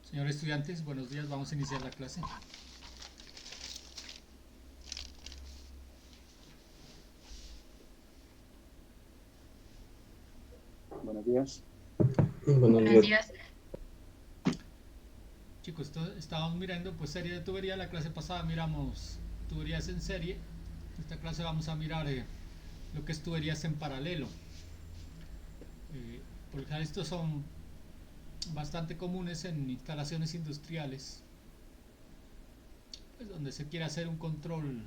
Señores estudiantes, buenos días, vamos a iniciar la clase. Buenos días. Buenos Buenos días. días. Chicos, estábamos mirando pues serie de tubería, la clase pasada miramos tuberías en serie. Esta clase vamos a mirar lo que es tuberías en paralelo. Por lo general estos son bastante comunes en instalaciones industriales, pues donde se quiere hacer un control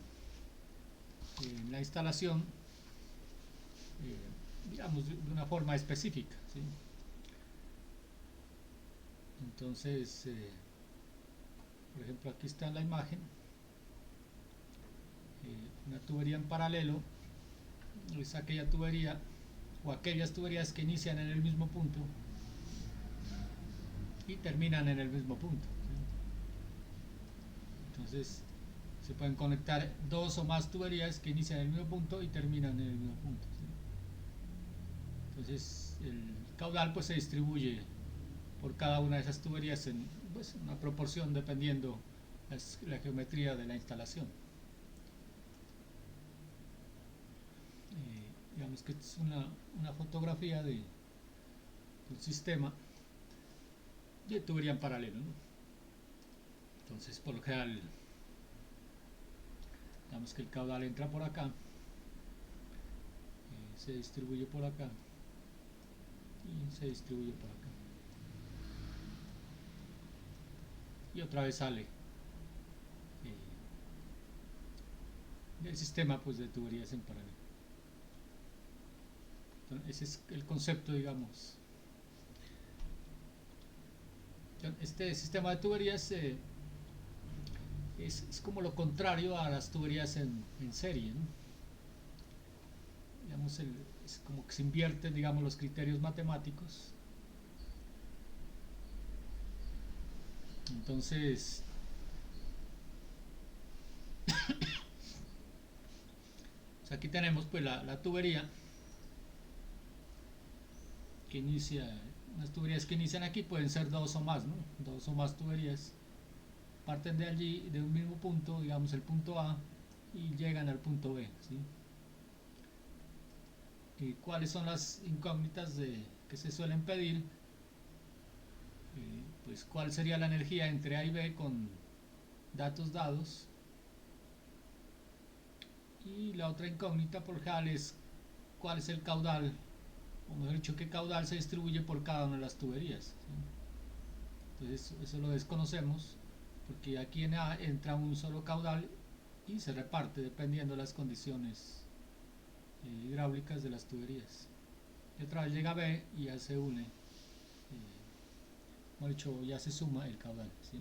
en la instalación, digamos, de una forma específica, ¿sí? Entonces, por ejemplo, aquí está la imagen, una tubería en paralelo, es aquella tubería o aquellas tuberías que inician en el mismo punto y terminan en el mismo punto, ¿sí? Entonces, se pueden conectar dos o más tuberías que inician en el mismo punto y terminan en el mismo punto, ¿sí? Entonces, el caudal pues se distribuye por cada una de esas tuberías en pues, una proporción dependiendo la geometría de la instalación. Digamos que es una fotografía de un sistema de tubería en paralelo, ¿no? Entonces, por lo general, digamos que el caudal entra por acá, se distribuye por acá y se distribuye por acá. Y otra vez sale del sistema pues, de tuberías en paralelo. Entonces, ese es el concepto, digamos. Este sistema de tuberías es como lo contrario a las tuberías en serie, ¿no? Digamos, es como que se invierten, digamos, los criterios matemáticos. Entonces, pues aquí tenemos pues la tubería que inicia, las tuberías que inician aquí pueden ser dos o más, ¿no? Dos o más tuberías parten de allí, de un mismo punto, digamos el punto A, y llegan al punto B, ¿sí? ¿Y cuáles son las incógnitas que se suelen pedir? Pues cuál sería la energía entre A y B con datos dados. Y la otra incógnita por general es cuál es el caudal, o mejor dicho, qué caudal se distribuye por cada una de las tuberías, ¿sí? Entonces eso lo desconocemos porque aquí en A entra un solo caudal y se reparte dependiendo de las condiciones hidráulicas de las tuberías. Y otra vez llega B y ya se une, mejor dicho, ya se suma el caudal, ¿sí?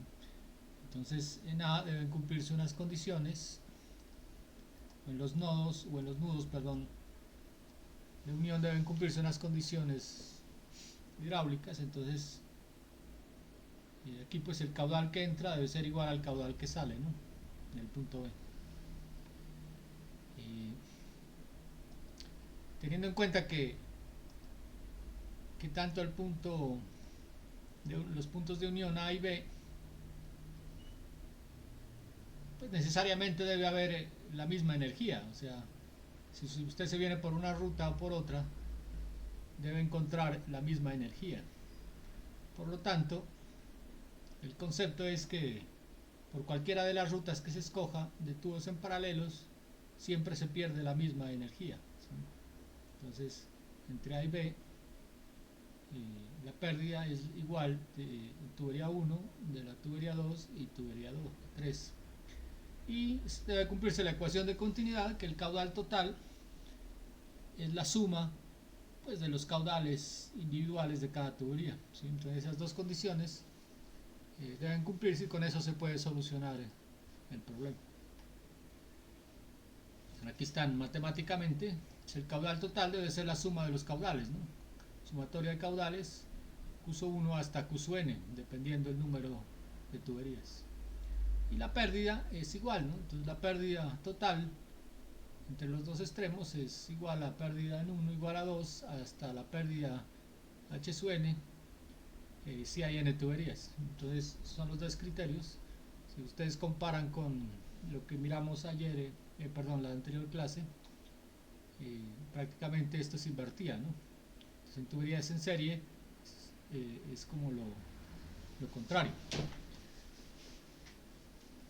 Entonces en A deben cumplirse unas condiciones, o en los nodos, o en los nudos, perdón, de unión deben cumplirse unas condiciones hidráulicas. Entonces aquí pues el caudal que entra debe ser igual al caudal que sale, ¿no? Del punto B. Teniendo en cuenta que tanto el punto los puntos de unión A y B pues necesariamente debe haber la misma energía, o sea, si usted se viene por una ruta o por otra debe encontrar la misma energía. Por lo tanto, el concepto es que por cualquiera de las rutas que se escoja de tubos en paralelos siempre se pierde la misma energía, ¿sí? Entonces, entre A y B la pérdida es igual de tubería 1, de la tubería 2 y tubería 2, 3. Y debe cumplirse la ecuación de continuidad, que el caudal total es la suma pues, de los caudales individuales de cada tubería, ¿sí? Entonces esas dos condiciones deben cumplirse y con eso se puede solucionar el problema. Aquí están matemáticamente, el caudal total debe ser la suma de los caudales, ¿no? Sumatoria de caudales Q1 hasta Qn, dependiendo el número de tuberías. Y la pérdida es igual, ¿no? Entonces la pérdida total entre los dos extremos es igual a pérdida en 1 igual a 2 hasta la pérdida H sub n si hay n tuberías. Entonces son los dos criterios. Si ustedes comparan con lo que miramos ayer, perdón, la anterior clase, prácticamente esto se invertía, ¿no? Entonces, en tuberías en serie es como lo contrario.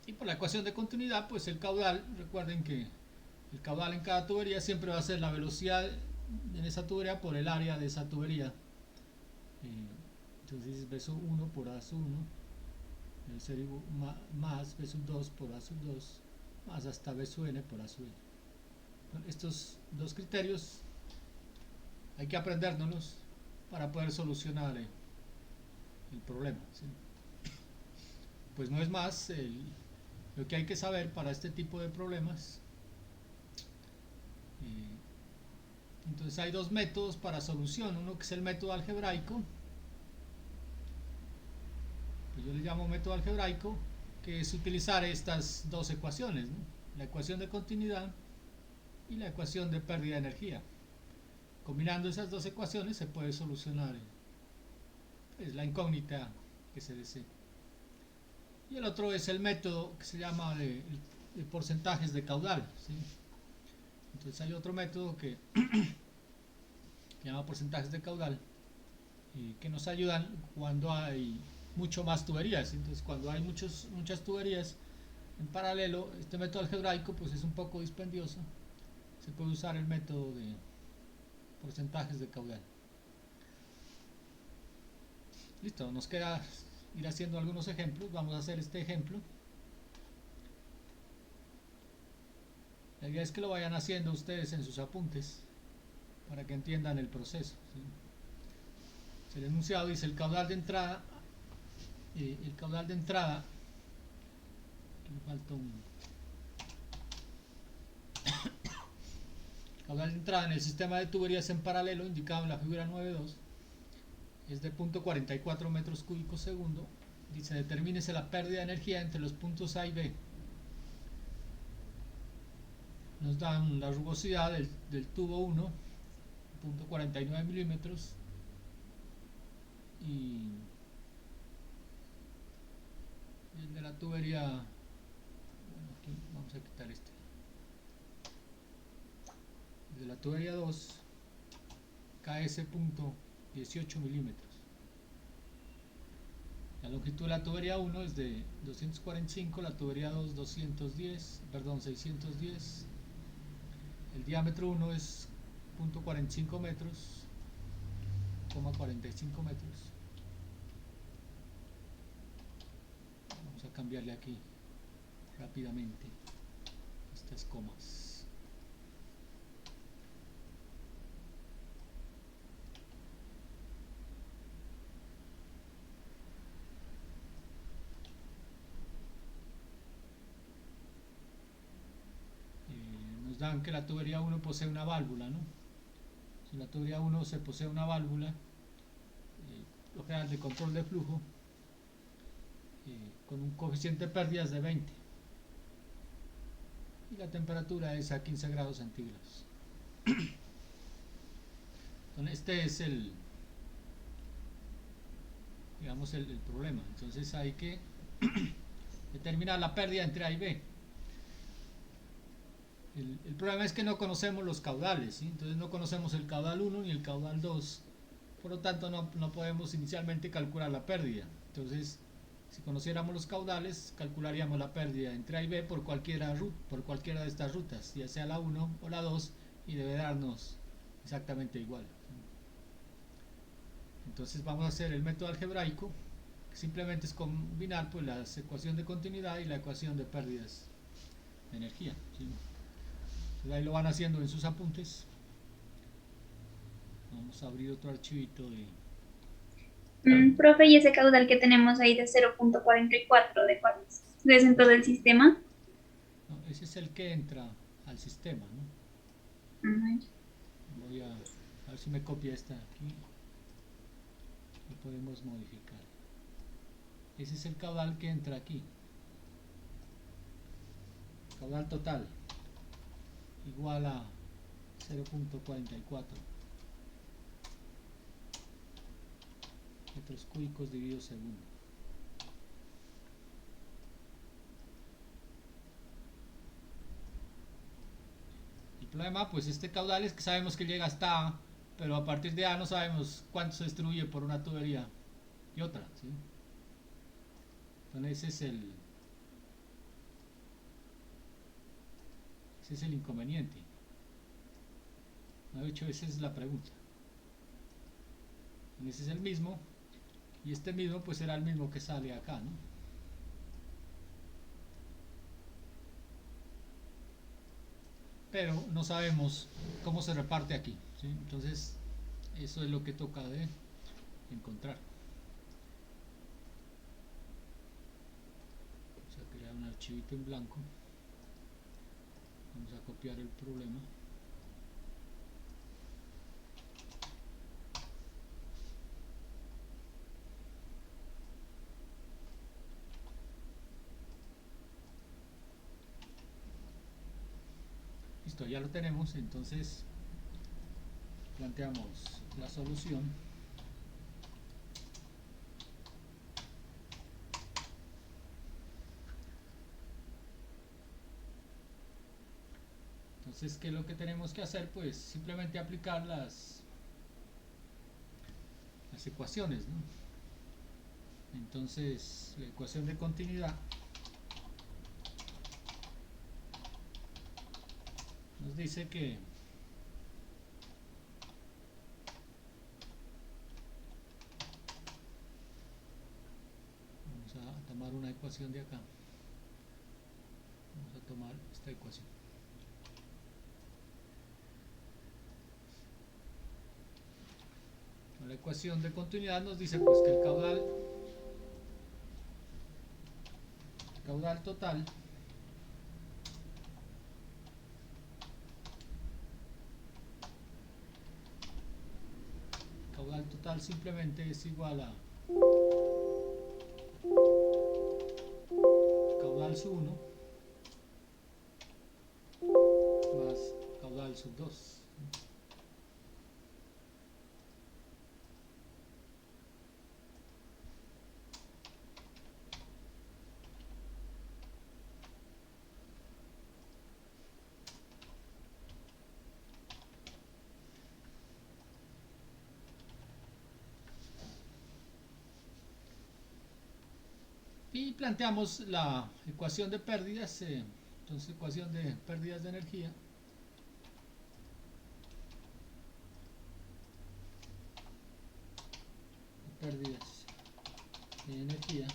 Y por la ecuación de continuidad, pues el caudal, recuerden que el caudal en cada tubería siempre va a ser la velocidad en esa tubería por el área de esa tubería. Entonces B sub 1 por A sub 1 debe ser más B sub 2 por A sub 2 más hasta B sub n por A sub n. Estos dos criterios hay que aprendérnoslos para poder solucionar el problema, ¿sí? Pues no es más lo que hay que saber para este tipo de problemas. Entonces hay dos métodos para solución, uno que es el método algebraico, pues yo le llamo método algebraico, que es utilizar estas dos ecuaciones, ¿no? La ecuación de continuidad y la ecuación de pérdida de energía. Combinando esas dos ecuaciones se puede solucionar pues, la incógnita que se desee. Y el otro es el método que se llama de porcentajes de caudal, ¿sí? Entonces hay otro método que se llama porcentajes de caudal, que nos ayudan cuando hay mucho más tuberías. Entonces cuando hay muchas tuberías en paralelo, este método algebraico pues es un poco dispendioso. Se puede usar el método de porcentajes de caudal. Listo, nos queda ir haciendo algunos ejemplos. Vamos a hacer este ejemplo. La idea es que lo vayan haciendo ustedes en sus apuntes para que entiendan el proceso, ¿sí? El enunciado dice el caudal de entrada, aquí me falta un caudal de entrada en el sistema de tuberías en paralelo indicado en la figura 9.2 es de 0.44 metros cúbicos segundo. Dice determínese la pérdida de energía entre los puntos A y B. Nos dan la rugosidad del tubo 1, 0.49 milímetros, y el de la tubería, bueno, aquí vamos a quitar este, el de la tubería 2 KS 0.18 milímetros. La longitud de la tubería 1 es de 245, la tubería 2 610. El diámetro 1 es 0.45 metros, 0.45 metros. Vamos a cambiarle aquí rápidamente estas comas. Nos dan que la tubería 1 posee una válvula, ¿no? Si la tubería 1 se posee una válvula, lo general de control de flujo, con un coeficiente de pérdidas de 20, y la temperatura es a 15 grados centígrados. Entonces este es digamos el problema. Entonces hay que determinar la pérdida entre A y B. El problema es que no conocemos los caudales, ¿sí? Entonces no conocemos el caudal 1 ni el caudal 2, por lo tanto no podemos inicialmente calcular la pérdida. Entonces, si conociéramos los caudales, calcularíamos la pérdida entre A y B por cualquiera de estas rutas, ya sea la 1 o la 2, y debe darnos exactamente igual. Entonces vamos a hacer el método algebraico, que simplemente es combinar pues, la ecuación de continuidad y la ecuación de pérdidas de energía, ¿sí? Entonces ahí lo van haciendo en sus apuntes. Vamos a abrir otro archivito de... Profe, ¿y ese caudal que tenemos ahí de 0.44, de cuál es? ¿Es dentro del sistema? No, ese es el que entra al sistema, ¿no? Voy a ver si me copia esta aquí. Lo podemos modificar. Ese es el caudal que entra aquí. Caudal total igual a 0.44. metros cúbicos dividido segundo. El problema, pues este caudal es que sabemos que llega hasta A, pero a partir de A no sabemos cuánto se distribuye por una tubería y otra, ¿sí? Entonces ese es el inconveniente. De hecho, esa es la pregunta. Ese es el mismo, y este mismo pues será el mismo que sale acá, ¿no? Pero no sabemos cómo se reparte aquí, ¿sí? Entonces eso es lo que toca de encontrar. Vamos a crear un archivito en blanco, vamos a copiar el problema. Listo, ya lo tenemos. Entonces planteamos la solución. Entonces, ¿qué es lo que tenemos que hacer? Pues simplemente aplicar las ecuaciones, ¿no? Entonces, la ecuación de continuidad nos dice que vamos a tomar una ecuación de acá, vamos a tomar esta ecuación. La ecuación de continuidad nos dice pues que el caudal total simplemente es igual a caudal sub 1 más caudal sub 2. Y planteamos la ecuación de pérdidas, entonces ecuación de pérdidas de energía. Pérdidas de energía.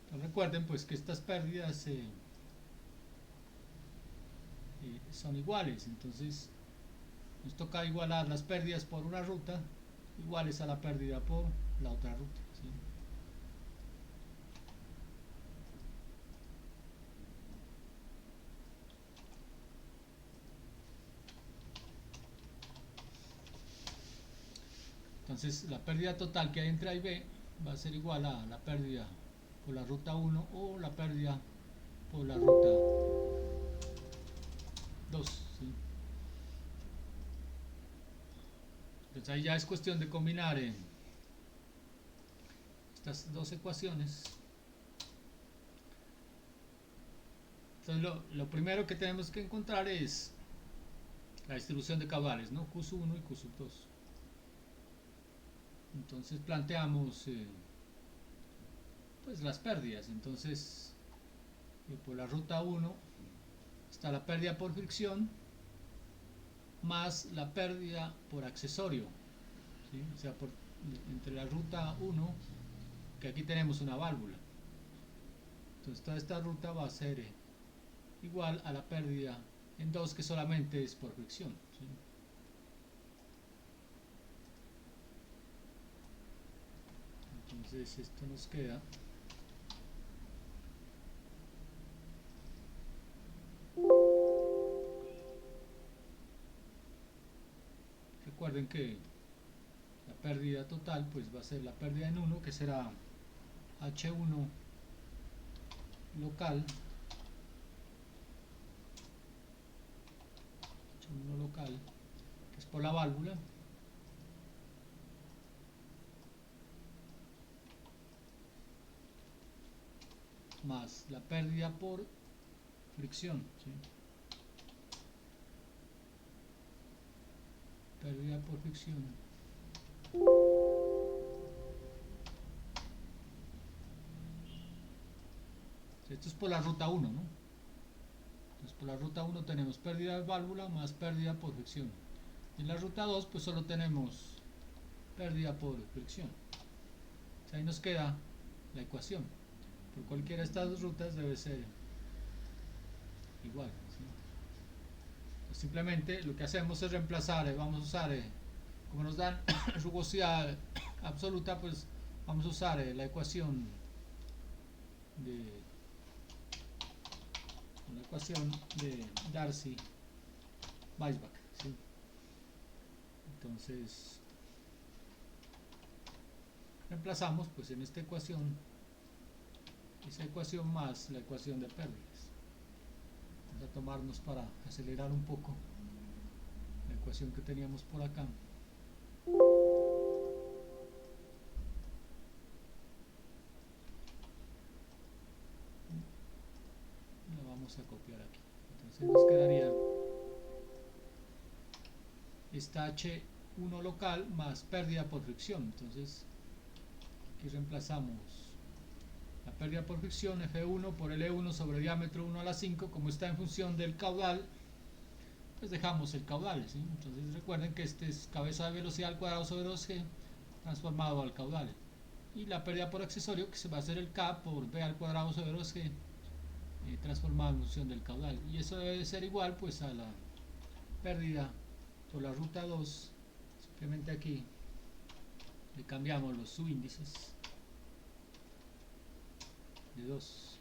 Entonces recuerden pues que estas pérdidas son iguales, entonces nos toca igualar las pérdidas por una ruta iguales a la pérdida por la otra ruta, ¿sí? Entonces la pérdida total que hay entre A y B va a ser igual a la pérdida por la ruta 1 o la pérdida por la ruta 2, ¿sí? Entonces ahí ya es cuestión de combinar estas dos ecuaciones. Entonces lo primero que tenemos que encontrar es la distribución de caudales, ¿no? Q sub 1 y Q sub 2. Entonces planteamos pues las pérdidas. Entonces por la ruta 1 está la pérdida por fricción más la pérdida por accesorio, ¿sí? O sea, entre la ruta 1, que aquí tenemos una válvula, entonces toda esta ruta va a ser igual a la pérdida en 2, que solamente es por fricción, ¿sí? Entonces esto nos queda recuerden que la pérdida total pues va a ser la pérdida en 1, que será H1 local, que es por la válvula, más la pérdida por fricción, ¿sí? Pérdida por fricción. Esto es por la ruta 1, ¿no? Entonces por la ruta 1 tenemos pérdida de válvula más pérdida por fricción. En la ruta 2 pues solo tenemos pérdida por fricción. O sea, ahí nos queda la ecuación. Por cualquiera de estas dos rutas debe ser igual, ¿sí? Entonces, simplemente lo que hacemos es reemplazar, vamos a usar, como nos dan rugosidad absoluta, pues vamos a usar la ecuación de Darcy-Weisbach, ¿sí? Entonces reemplazamos pues en esta ecuación esa ecuación más la ecuación de pérdidas. Vamos a tomarnos, para acelerar un poco, la ecuación que teníamos por acá. La vamos a copiar aquí. Entonces nos quedaría esta H1 local más pérdida por fricción. Entonces aquí reemplazamos la pérdida por fricción F1 por L1 sobre diámetro 1 a la 5, como está en función del caudal, pues dejamos el caudal, ¿sí? Entonces recuerden que este es cabeza de velocidad al cuadrado sobre 2G transformado al caudal, y la pérdida por accesorio, que se va a hacer el K por B al cuadrado sobre 2G transformado en función del caudal, y eso debe ser igual pues a la pérdida por la ruta 2. Simplemente aquí le cambiamos los subíndices de 2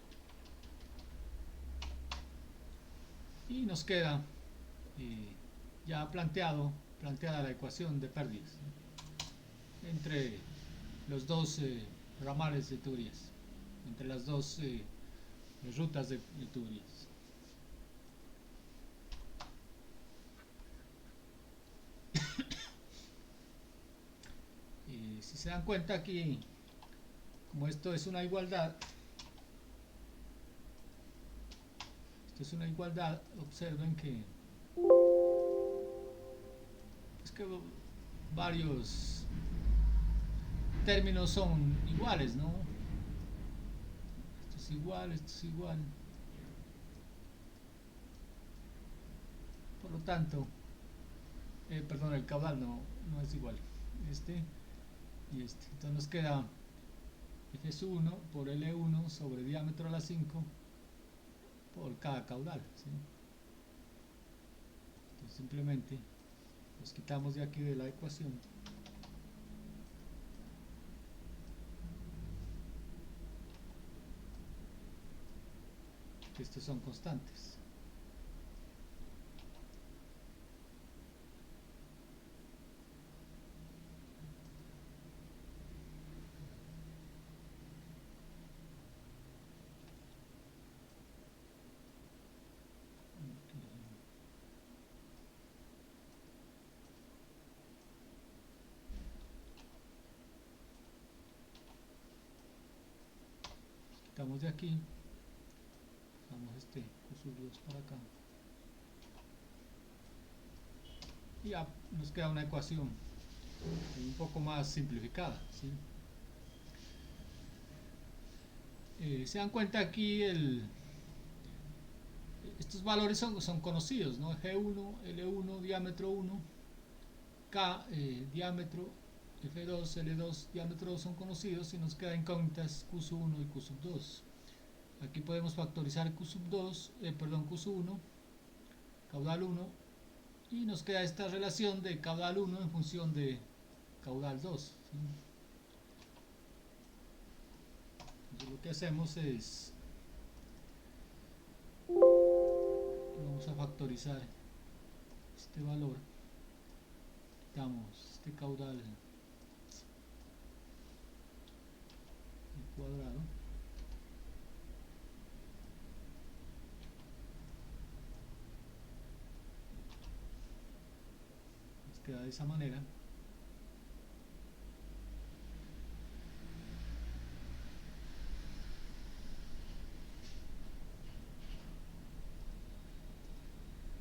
y nos queda ya planteada la ecuación de pérdidas entre los dos ramales de tuberías, entre las dos rutas de tuberías. Si se dan cuenta aquí, como esto es una igualdad, observen que varios términos son iguales, ¿no? Esto es igual, esto es igual. Por lo tanto, perdón, el caudal no es igual. Este y este. Entonces nos queda F1 por L1 sobre diámetro a la 5 por cada caudal, ¿sí? Entonces simplemente los quitamos de aquí de la ecuación. Estos son constantes. Quitamos de aquí, pasamos este Q2 para acá y ya nos queda una ecuación un poco más simplificada, ¿sí? Se dan cuenta aquí estos valores son conocidos, ¿no? G1, L1, diámetro 1, K, diámetro, F2, L2, diámetro 2 son conocidos, y nos quedan incógnitas Q1 y Q2. Aquí podemos factorizar Q1, caudal 1, y nos queda esta relación de caudal 1 en función de caudal 2, ¿sí? Entonces lo que hacemos es, vamos a factorizar este valor, quitamos este caudal al cuadrado, nos queda de esa manera.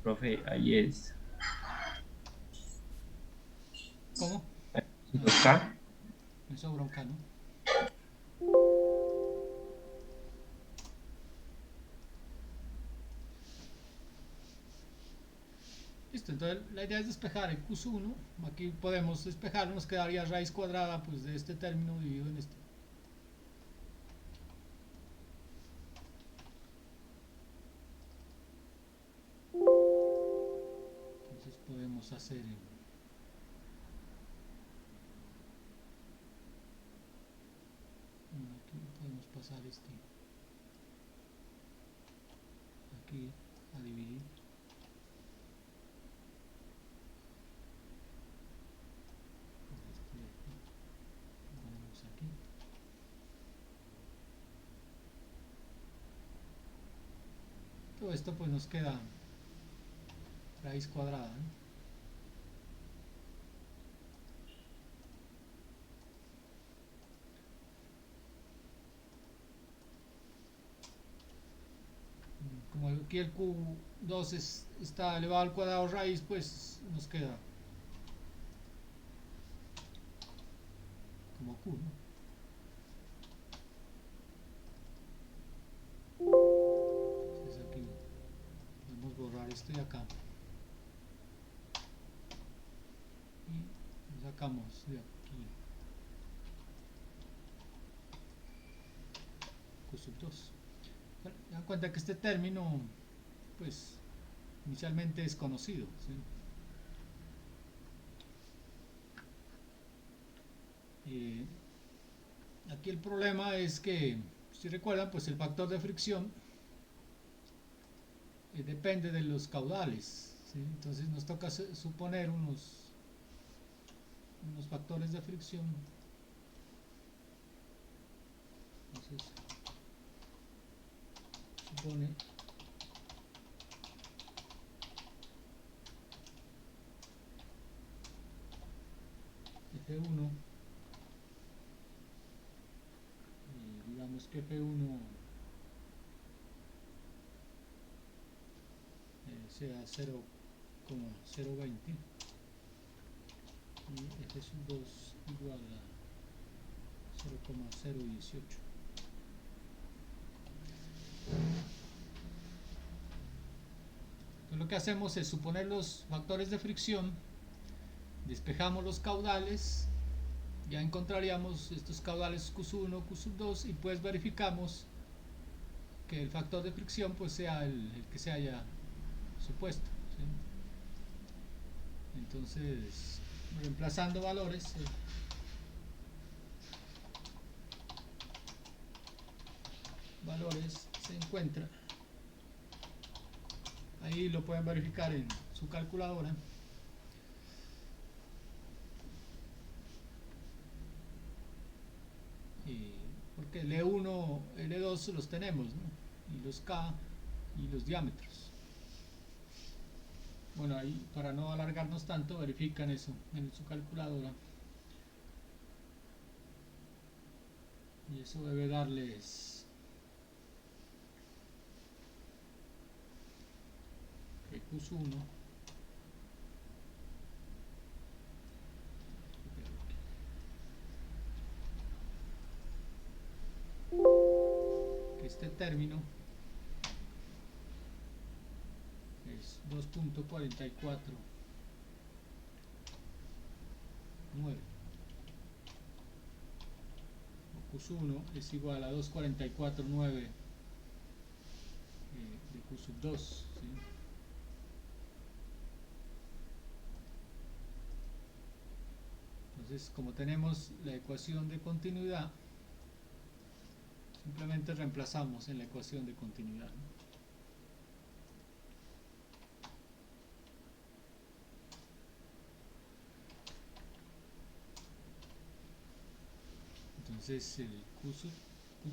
profe, ahí es ¿Cómo? 2K. Eso bronca, ¿no? Listo, entonces la idea es despejar el Q1. Aquí podemos despejarlo, nos quedaría raíz cuadrada pues, de este término dividido en este. Entonces podemos hacer aquí podemos pasar este aquí a dividir. Este de aquí, lo ponemos aquí. Todo esto pues nos queda raíz cuadrada, ¿no? Como aquí el Q2 está elevado al cuadrado raíz, pues nos queda como Q, ¿no? Entonces aquí podemos borrar esto de acá y lo sacamos de aquí Q sub 2. Se dan cuenta que este término pues inicialmente es conocido, ¿sí? Aquí el problema es que, si recuerdan, pues el factor de fricción depende de los caudales, ¿sí? Entonces nos toca suponer unos factores de fricción. Entonces supone F1, digamos que F1 sea 0,020 y F sub 2 igual a 0,018. Entonces lo que hacemos es suponer los factores de fricción, despejamos los caudales, ya encontraríamos estos caudales Q1, Q sub 2 y pues verificamos que el factor de fricción pues sea el que se haya supuesto, ¿sí? Entonces reemplazando valores se encuentra, ahí lo pueden verificar en su calculadora. Porque el E1, el E2 los tenemos, ¿no? Y los K y los diámetros. Bueno, ahí para no alargarnos tanto, verifican eso en su calculadora. Y eso debe darles Q1 que este término es 2.449. Q1 es igual a 2.449 de Q sub 2, ¿sí? Entonces, como tenemos la ecuación de continuidad, simplemente reemplazamos en la ecuación de continuidad, ¿no? Entonces el Q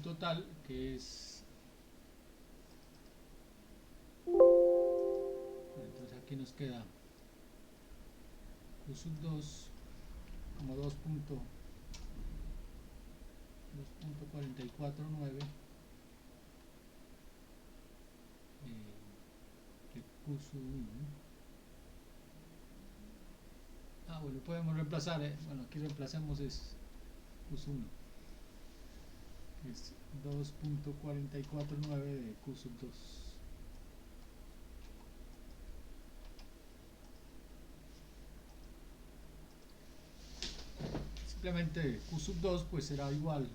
total, que es, entonces aquí nos queda Q sub 2 como 2.449 curso 1. Ah, bueno, podemos reemplazar, bueno, aquí reemplacemos es curso 1, que es 2.449 de curso 2. Simplemente q sub 2 pues será igual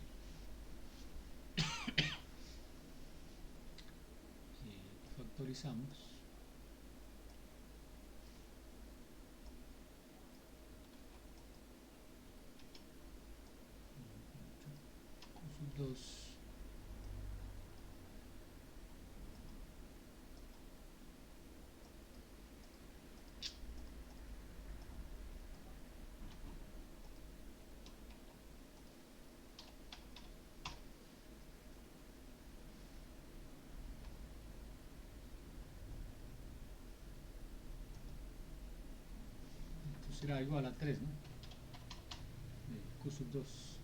factorizamos q sub 2 será igual a 3, ¿no? De q sub 2.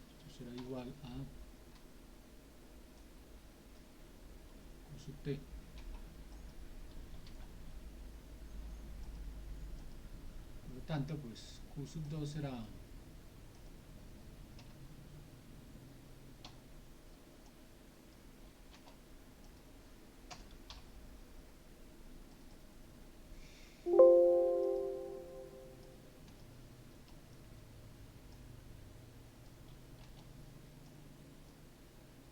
Esto será igual a q sub t. Por lo tanto, pues q sub 2 será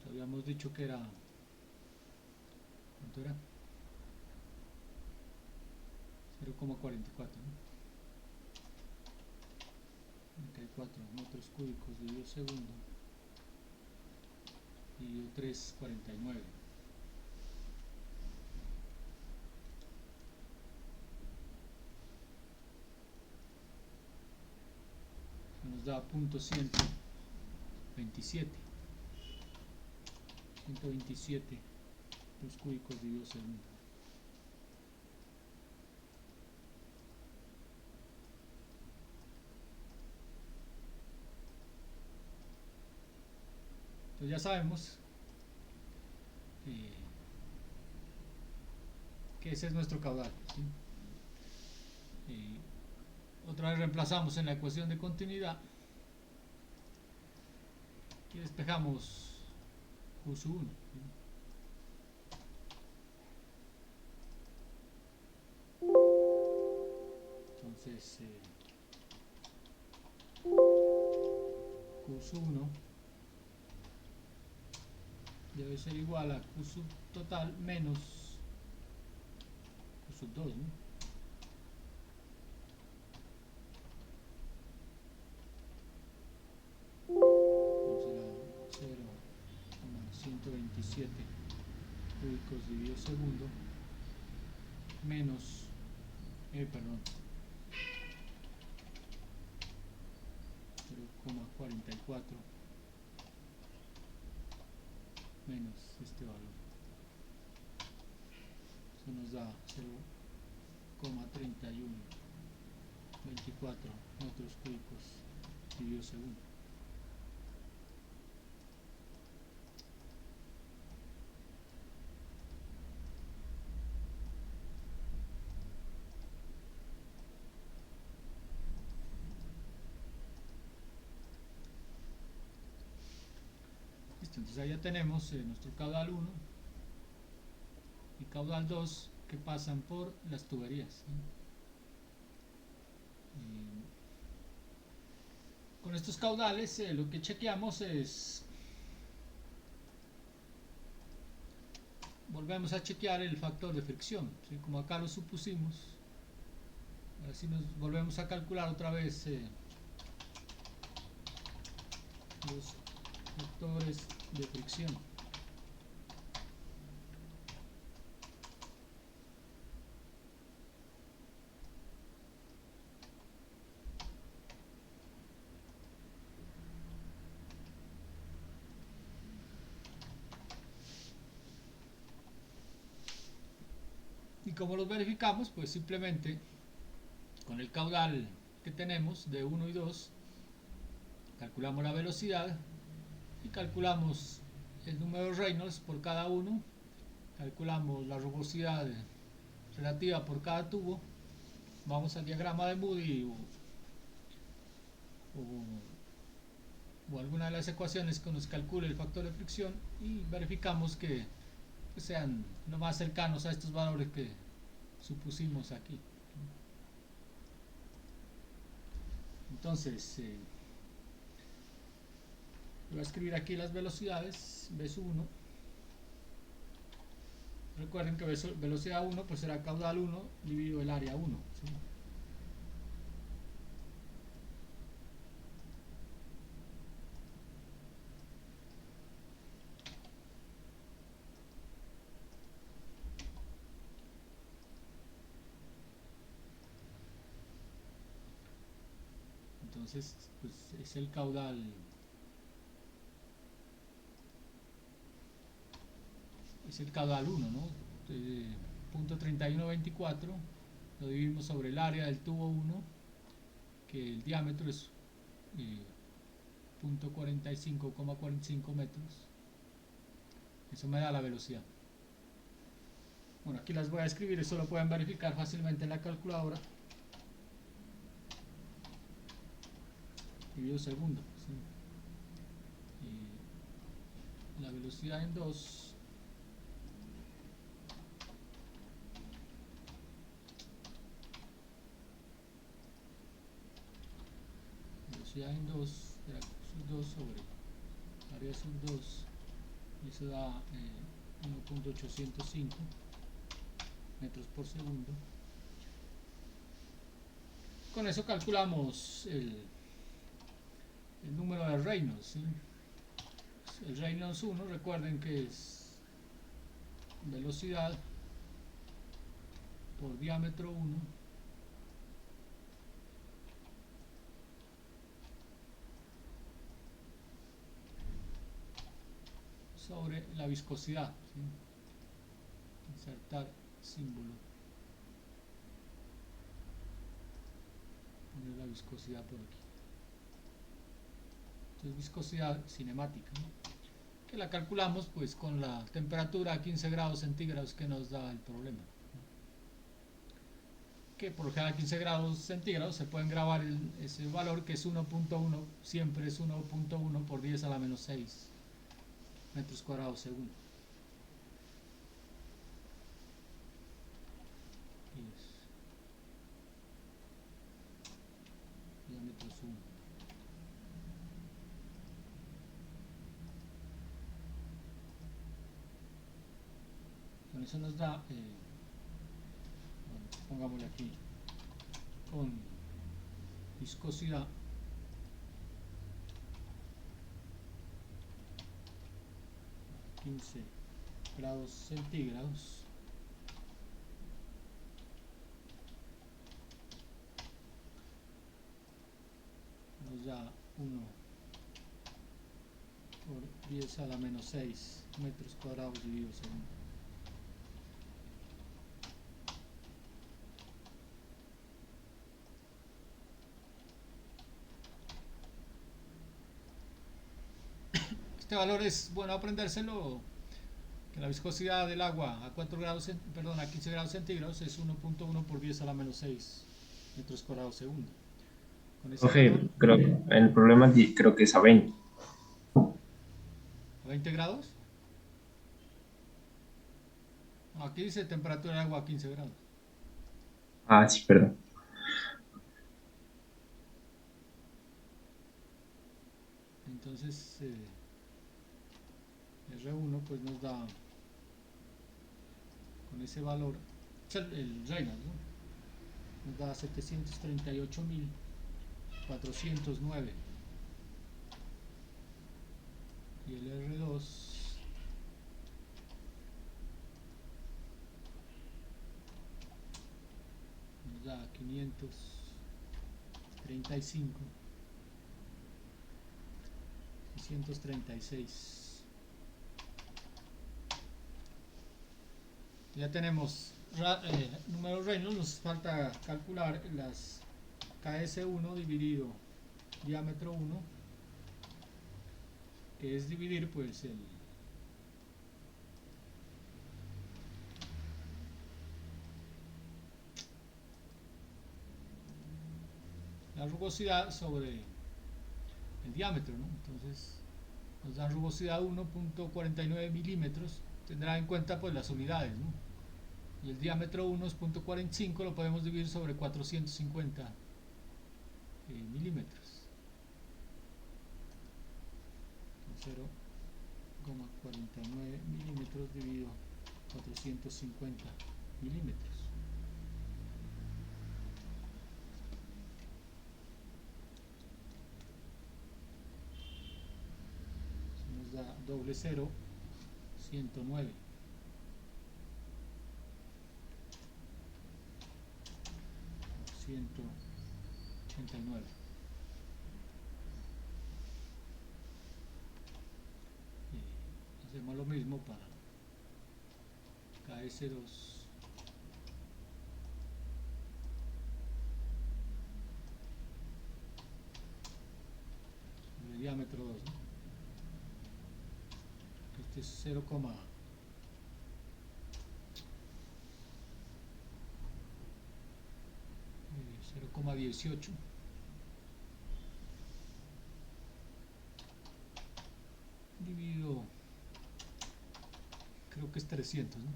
habíamos dicho que era, ¿cuánto era? 0,44, ¿no? 34 metros cúbicos dividido segundo dividido 3,49. Eso nos da punto 127 metros cúbicos dividido segundo. Entonces ya sabemos que ese es nuestro caudal, ¿sí? Otra vez reemplazamos en la ecuación de continuidad y despejamos q sub 1, ¿sí? Entonces q sub 1 debe ser igual a q sub total menos q sub 2, ¿no? Será 0,127 cúbicos dividido segundo menos, perdón, 0,44 menos este valor. Eso nos da 0,3124 metros cúbicos dividido segundo. Listo, entonces ahí ya tenemos nuestro caudal 1 y caudal 2 que pasan por las tuberías, ¿sí? Con estos caudales lo que chequeamos es, volvemos a chequear el factor de fricción, ¿sí? Como acá lo supusimos, así nos volvemos a calcular otra vez los factores de fricción. Y como los verificamos, pues simplemente con el caudal que tenemos de 1 y 2 calculamos la velocidad y calculamos el número de Reynolds por cada uno, calculamos la rugosidad relativa por cada tubo, vamos al diagrama de Moody o alguna de las ecuaciones que nos calcule el factor de fricción y verificamos que sean lo más cercanos a estos valores que supusimos aquí. Entonces voy a escribir aquí las velocidades. V1, recuerden que velocidad 1 pues será caudal 1 dividido el área 1, ¿sí? Entonces pues es el caudal es el caudal 1, ¿no? Punto 3124 lo dividimos sobre el área del tubo 1, que el diámetro es punto 45,45 metros. Eso me da la velocidad. Bueno, aquí las voy a escribir, eso lo pueden verificar fácilmente en la calculadora. Dividido segundo, ¿sí? La velocidad en 2 en 2 será sub 2 sobre área sub 2 y eso da 1.805 metros por segundo. Con eso calculamos el número de Reynolds, ¿sí? El Reynolds 1, recuerden que es velocidad por diámetro 1 sobre la viscosidad, ¿sí? Insertar símbolo, poner la viscosidad por aquí. Entonces viscosidad cinemática, ¿no? Que la calculamos pues con la temperatura a 15 grados centígrados que nos da el problema, que por cada 15 grados centígrados se pueden grabar ese valor, que es 1.1, siempre es 1.1 por 10 a la menos 6 metros cuadrados segundo. Diámetros 1. Con eso nos da, bueno, pongámosle aquí, con viscosidad a 15 grados centígrados nos da 1 por 10 a la menos 6 metros cuadrados dividido segundo. Este valor es bueno aprendérselo, que la viscosidad del agua a 4 grados, perdón, a 15 grados centígrados es 1.1 por 10 a la menos 6 metros cuadrados segundo. Con ese valor, creo que el problema creo que es a 20. ¿a 20 grados? No, aquí dice temperatura del agua a 15 grados. Ah, sí, perdón. Entonces R1 pues nos da, con ese valor, el Reynolds, ¿no? Nos da 738.409 y el R2 nos da 636. Ya tenemos número Reynolds, nos falta calcular las KS1 dividido diámetro 1, que es dividir pues la rugosidad sobre el diámetro, ¿no? Entonces nos da rugosidad 1.49 milímetros, tendrá en cuenta pues las unidades, ¿no? Y el diámetro 1 es 0.45, lo podemos dividir sobre 450 milímetros. 0,49 milímetros dividido 450 milímetros. Nos da doble cero, 109. Y hacemos lo mismo para KS2 sobre diámetro 2, ¿no? Este es 0,18 dividido, creo que es 300, ¿no?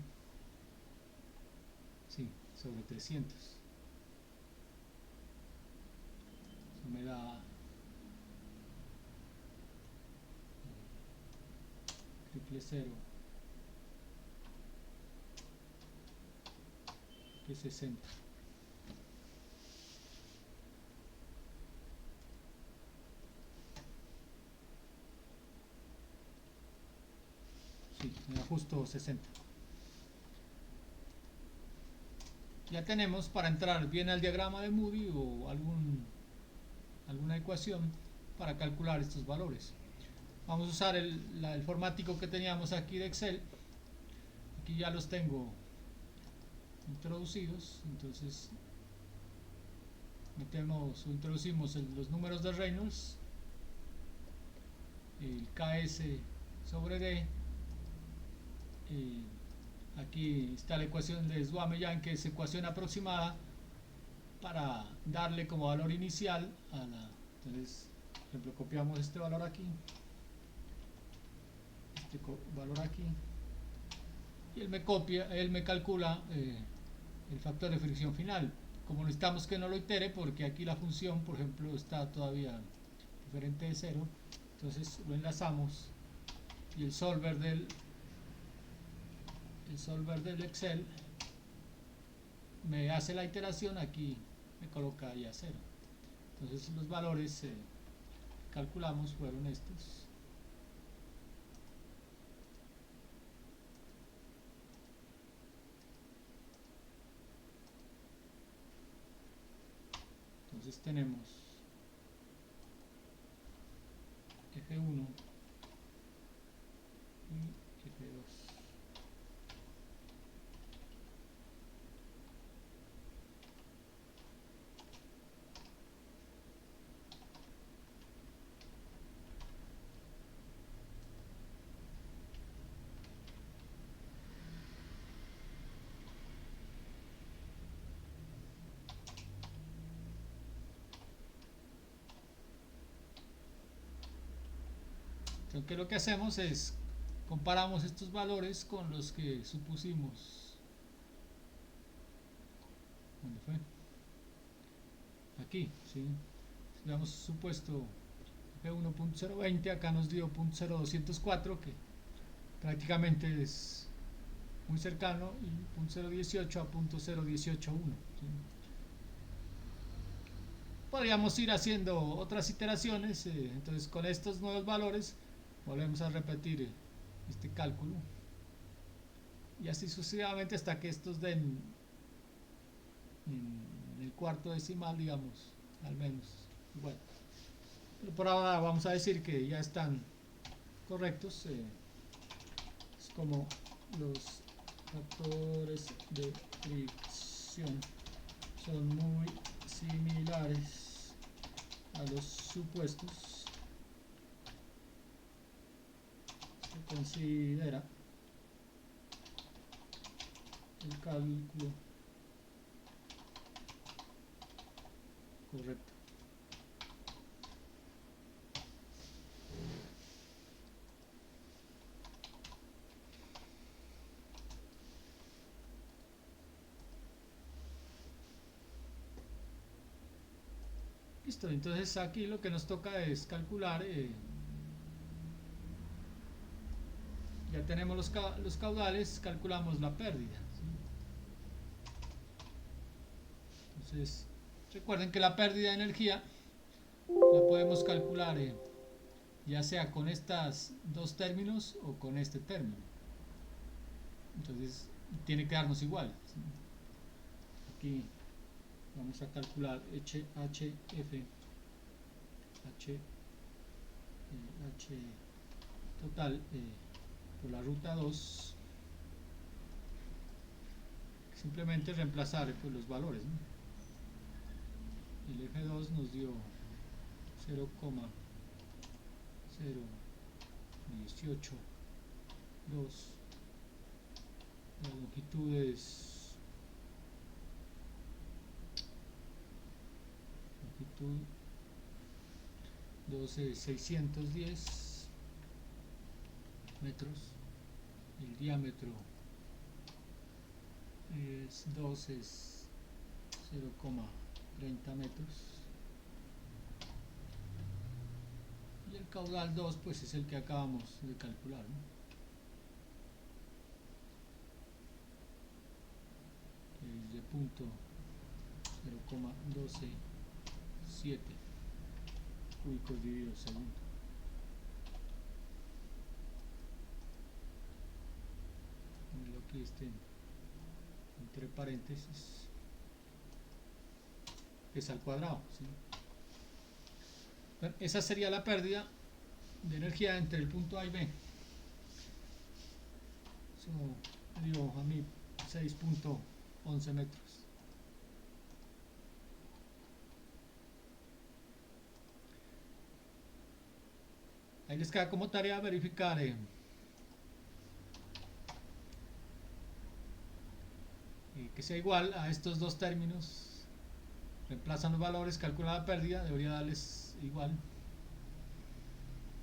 Sí, sobre 300. Eso me da triple cero, que 60. Sí, me da justo 60. Ya tenemos para entrar bien al diagrama de Moody o alguna ecuación para calcular estos valores. Vamos a usar el formático que teníamos aquí de Excel. Aquí ya los tengo introducidos, entonces introducimos los números de Reynolds, el KS sobre D, aquí está la ecuación de Swammerdam, que es ecuación aproximada para darle como valor inicial a la. Entonces, por ejemplo, copiamos este valor aquí, este valor aquí, y él me calcula el factor de fricción final. Como necesitamos que no lo itere, porque aquí la función, por ejemplo, está todavía diferente de 0, entonces lo enlazamos y el solver del Excel me hace la iteración, aquí me coloca ya 0. Entonces los valores que calculamos fueron estos. Entonces tenemos F1 y F2. Entonces, ¿qué lo que hacemos es comparamos estos valores con los que supusimos? ¿Dónde fue? Aquí, ¿sí? Si habíamos supuesto F1.020, acá nos dio 0.0204, que prácticamente es muy cercano, y 0.018 a 0.0181, ¿sí? Podríamos ir haciendo otras iteraciones, entonces con estos nuevos valores volvemos a repetir este cálculo y así sucesivamente hasta que estos den en el cuarto decimal, digamos, al menos igual. Pero por ahora vamos a decir que ya están correctos. Es como los factores de fricción son muy similares a los supuestos considera el cálculo correcto. Listo, entonces aquí lo que nos toca es calcular, ya tenemos los caudales, calculamos la pérdida, ¿sí? Entonces recuerden que la pérdida de energía la podemos calcular ya sea con estos dos términos o con este término, entonces tiene que darnos igual, ¿sí? Aquí vamos a calcular HF H total por la ruta 2, simplemente reemplazar pues, los valores, ¿no? El F2 nos dio 0,0182, la longitud es longitud 12,610 metros, el diámetro es 0,30 metros y el caudal 2 pues es el que acabamos de calcular, ¿no? Es de punto 0,127 cúbicos dividido segundo. Ponelo aquí entre paréntesis, que es al cuadrado, ¿sí? Bueno, esa sería la pérdida de energía entre el punto A y B. Eso me dio a mí 6,11 metros. Ahí les queda como tarea verificar que sea igual a estos dos términos. Reemplazan los valores, calcula la pérdida, debería darles igual.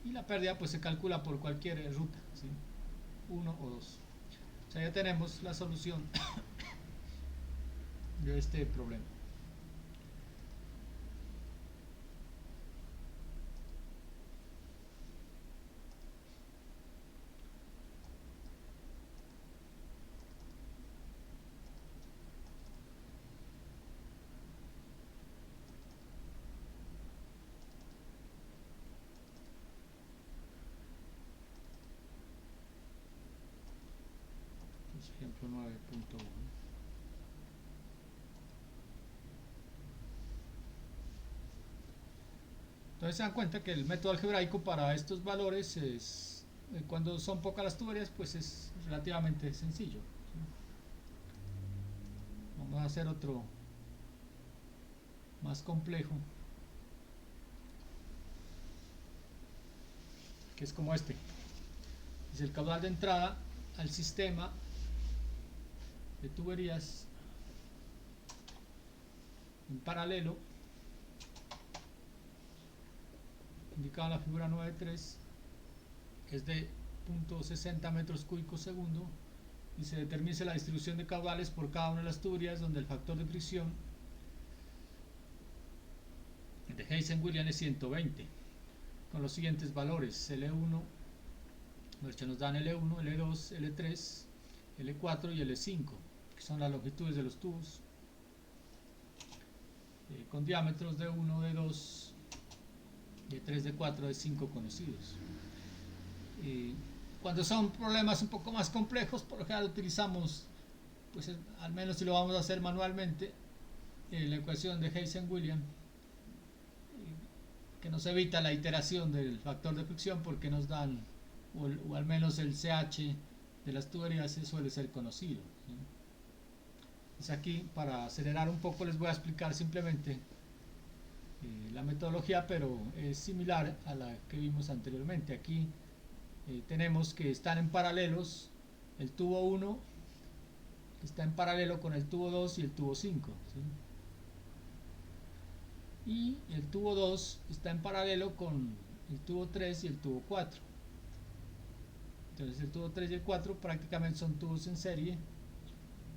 Y la pérdida pues se calcula por cualquier ruta, ¿sí? 1 o 2. O sea, ya tenemos la solución de este problema. Ejemplo 9.1. Entonces se dan cuenta que el método algebraico para estos valores es, cuando son pocas las tuberías, pues es relativamente sencillo, ¿sí? Vamos a hacer otro más complejo, que es como este. Es el caudal de entrada al sistema de tuberías en paralelo, indicado en la figura 9.3, es de 0,60 metros cúbicos segundo y se determina la distribución de caudales por cada una de las tuberías, donde el factor de fricción de Heysen-Williams es 120, con los siguientes valores: L1, nos dan L1, L2, L3, L4 y L5, que son las longitudes de los tubos, con diámetros de 1, de 2, de 3, de 4, de 5 conocidos. Cuando son problemas un poco más complejos, por lo general utilizamos, pues al menos si lo vamos a hacer manualmente, la ecuación de Heysen-Williams, que nos evita la iteración del factor de fricción, porque nos dan, o al menos el CH de las tuberías suele ser conocido, ¿sí? Pues aquí, para acelerar un poco, les voy a explicar simplemente la metodología, pero es similar a la que vimos anteriormente. Aquí tenemos que están en paralelos el tubo 1 está en paralelo con el tubo 2 y el tubo 5, ¿sí? Y el tubo 2 está en paralelo con el tubo 3 y el tubo 4. Entonces el tubo 3 y el 4 prácticamente son tubos en serie,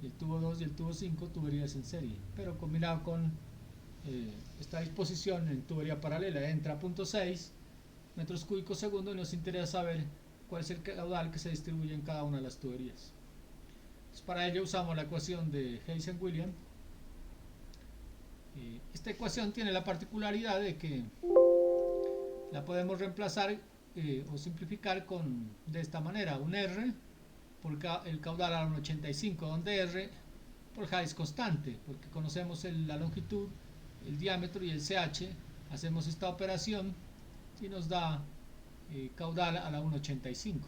y el tubo 2 y el tubo 5 tuberías en serie, pero combinado con esta disposición en tubería paralela. Entra a 0.6 metros cúbicos segundo y nos interesa saber cuál es el caudal que se distribuye en cada una de las tuberías. Entonces, para ello usamos la ecuación de Hazen-Williams. Esta ecuación tiene la particularidad de que la podemos reemplazar o simplificar de esta manera: un R por el caudal a la 1,85, donde R por J es constante, porque conocemos la longitud, el diámetro y el CH. Hacemos esta operación y nos da caudal a la 1,85, ¿sí?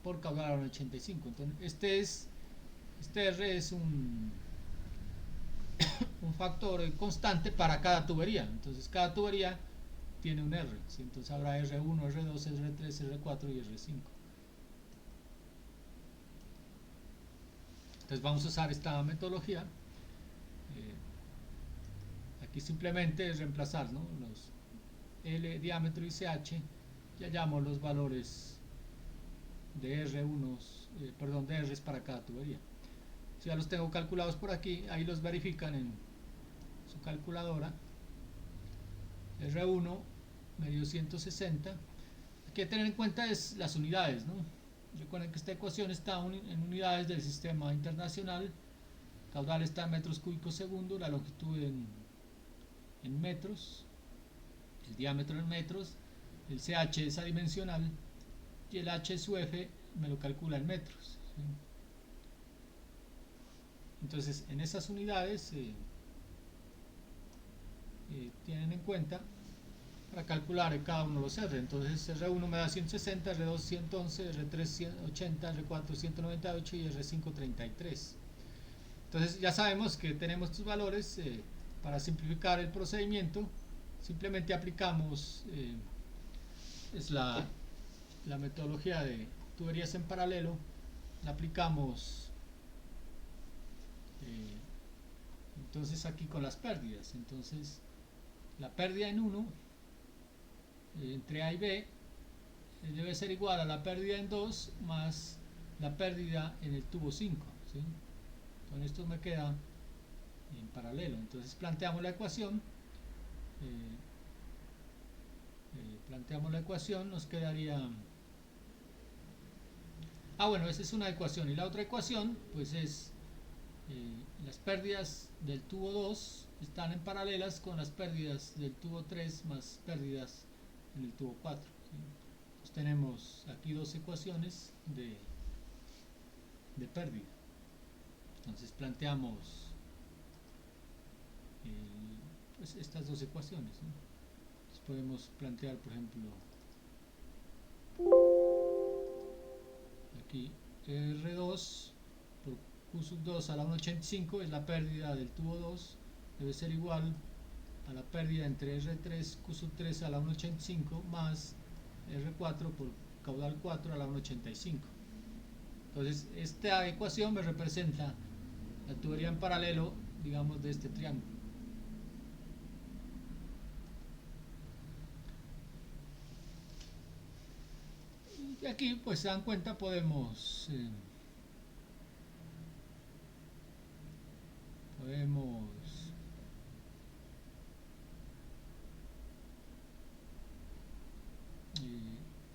Por caudal a la 1,85. Entonces este R es un factor constante para cada tubería. Entonces cada tubería tiene un R, ¿sí? Entonces habrá R1, R2, R3, R4 y R5. Entonces vamos a usar esta metodología. Aquí simplemente es reemplazar, ¿no?, los L, diámetro y CH, y hallamos los valores de R1, de R's para cada tubería. Si ya los tengo calculados por aquí, ahí los verifican en su calculadora. R1 me dio 160. Aquí hay que tener en cuenta es las unidades, ¿no? Recuerden que esta ecuación está en unidades del sistema internacional. El caudal está en metros cúbicos segundo, la longitud en metros, el diámetro en metros, el CH es adimensional y el H sub F me lo calcula en metros, ¿sí? Entonces en esas unidades tienen en cuenta para calcular cada uno de los R. Entonces R1 me da 160, R2 111, R3 180, R4 198 y R5 33. Entonces ya sabemos que tenemos estos valores. Para simplificar el procedimiento simplemente aplicamos es la metodología de tuberías en paralelo. La aplicamos entonces aquí con las pérdidas. Entonces la pérdida en 1 entre A y B debe ser igual a la pérdida en 2 más la pérdida en el tubo 5, ¿sí? Con esto me queda en paralelo. Entonces planteamos la ecuación, nos quedaría, bueno, esa es una ecuación, y la otra ecuación pues es las pérdidas del tubo 2 están en paralelas con las pérdidas del tubo 3 más pérdidas en el tubo 4, ¿sí? Entonces tenemos aquí dos ecuaciones de pérdida. Entonces planteamos pues estas dos ecuaciones, ¿no? Entonces podemos plantear, por ejemplo, aquí R2 por Q sub 2 a la 1,85 es la pérdida del tubo 2, debe ser igual a la pérdida entre R3 Q sub 3 a la 1,85 más R4 por caudal 4 a la 1,85. Entonces esta ecuación me representa la tubería en paralelo, digamos, de este triángulo. Y aquí, pues se dan cuenta, podemos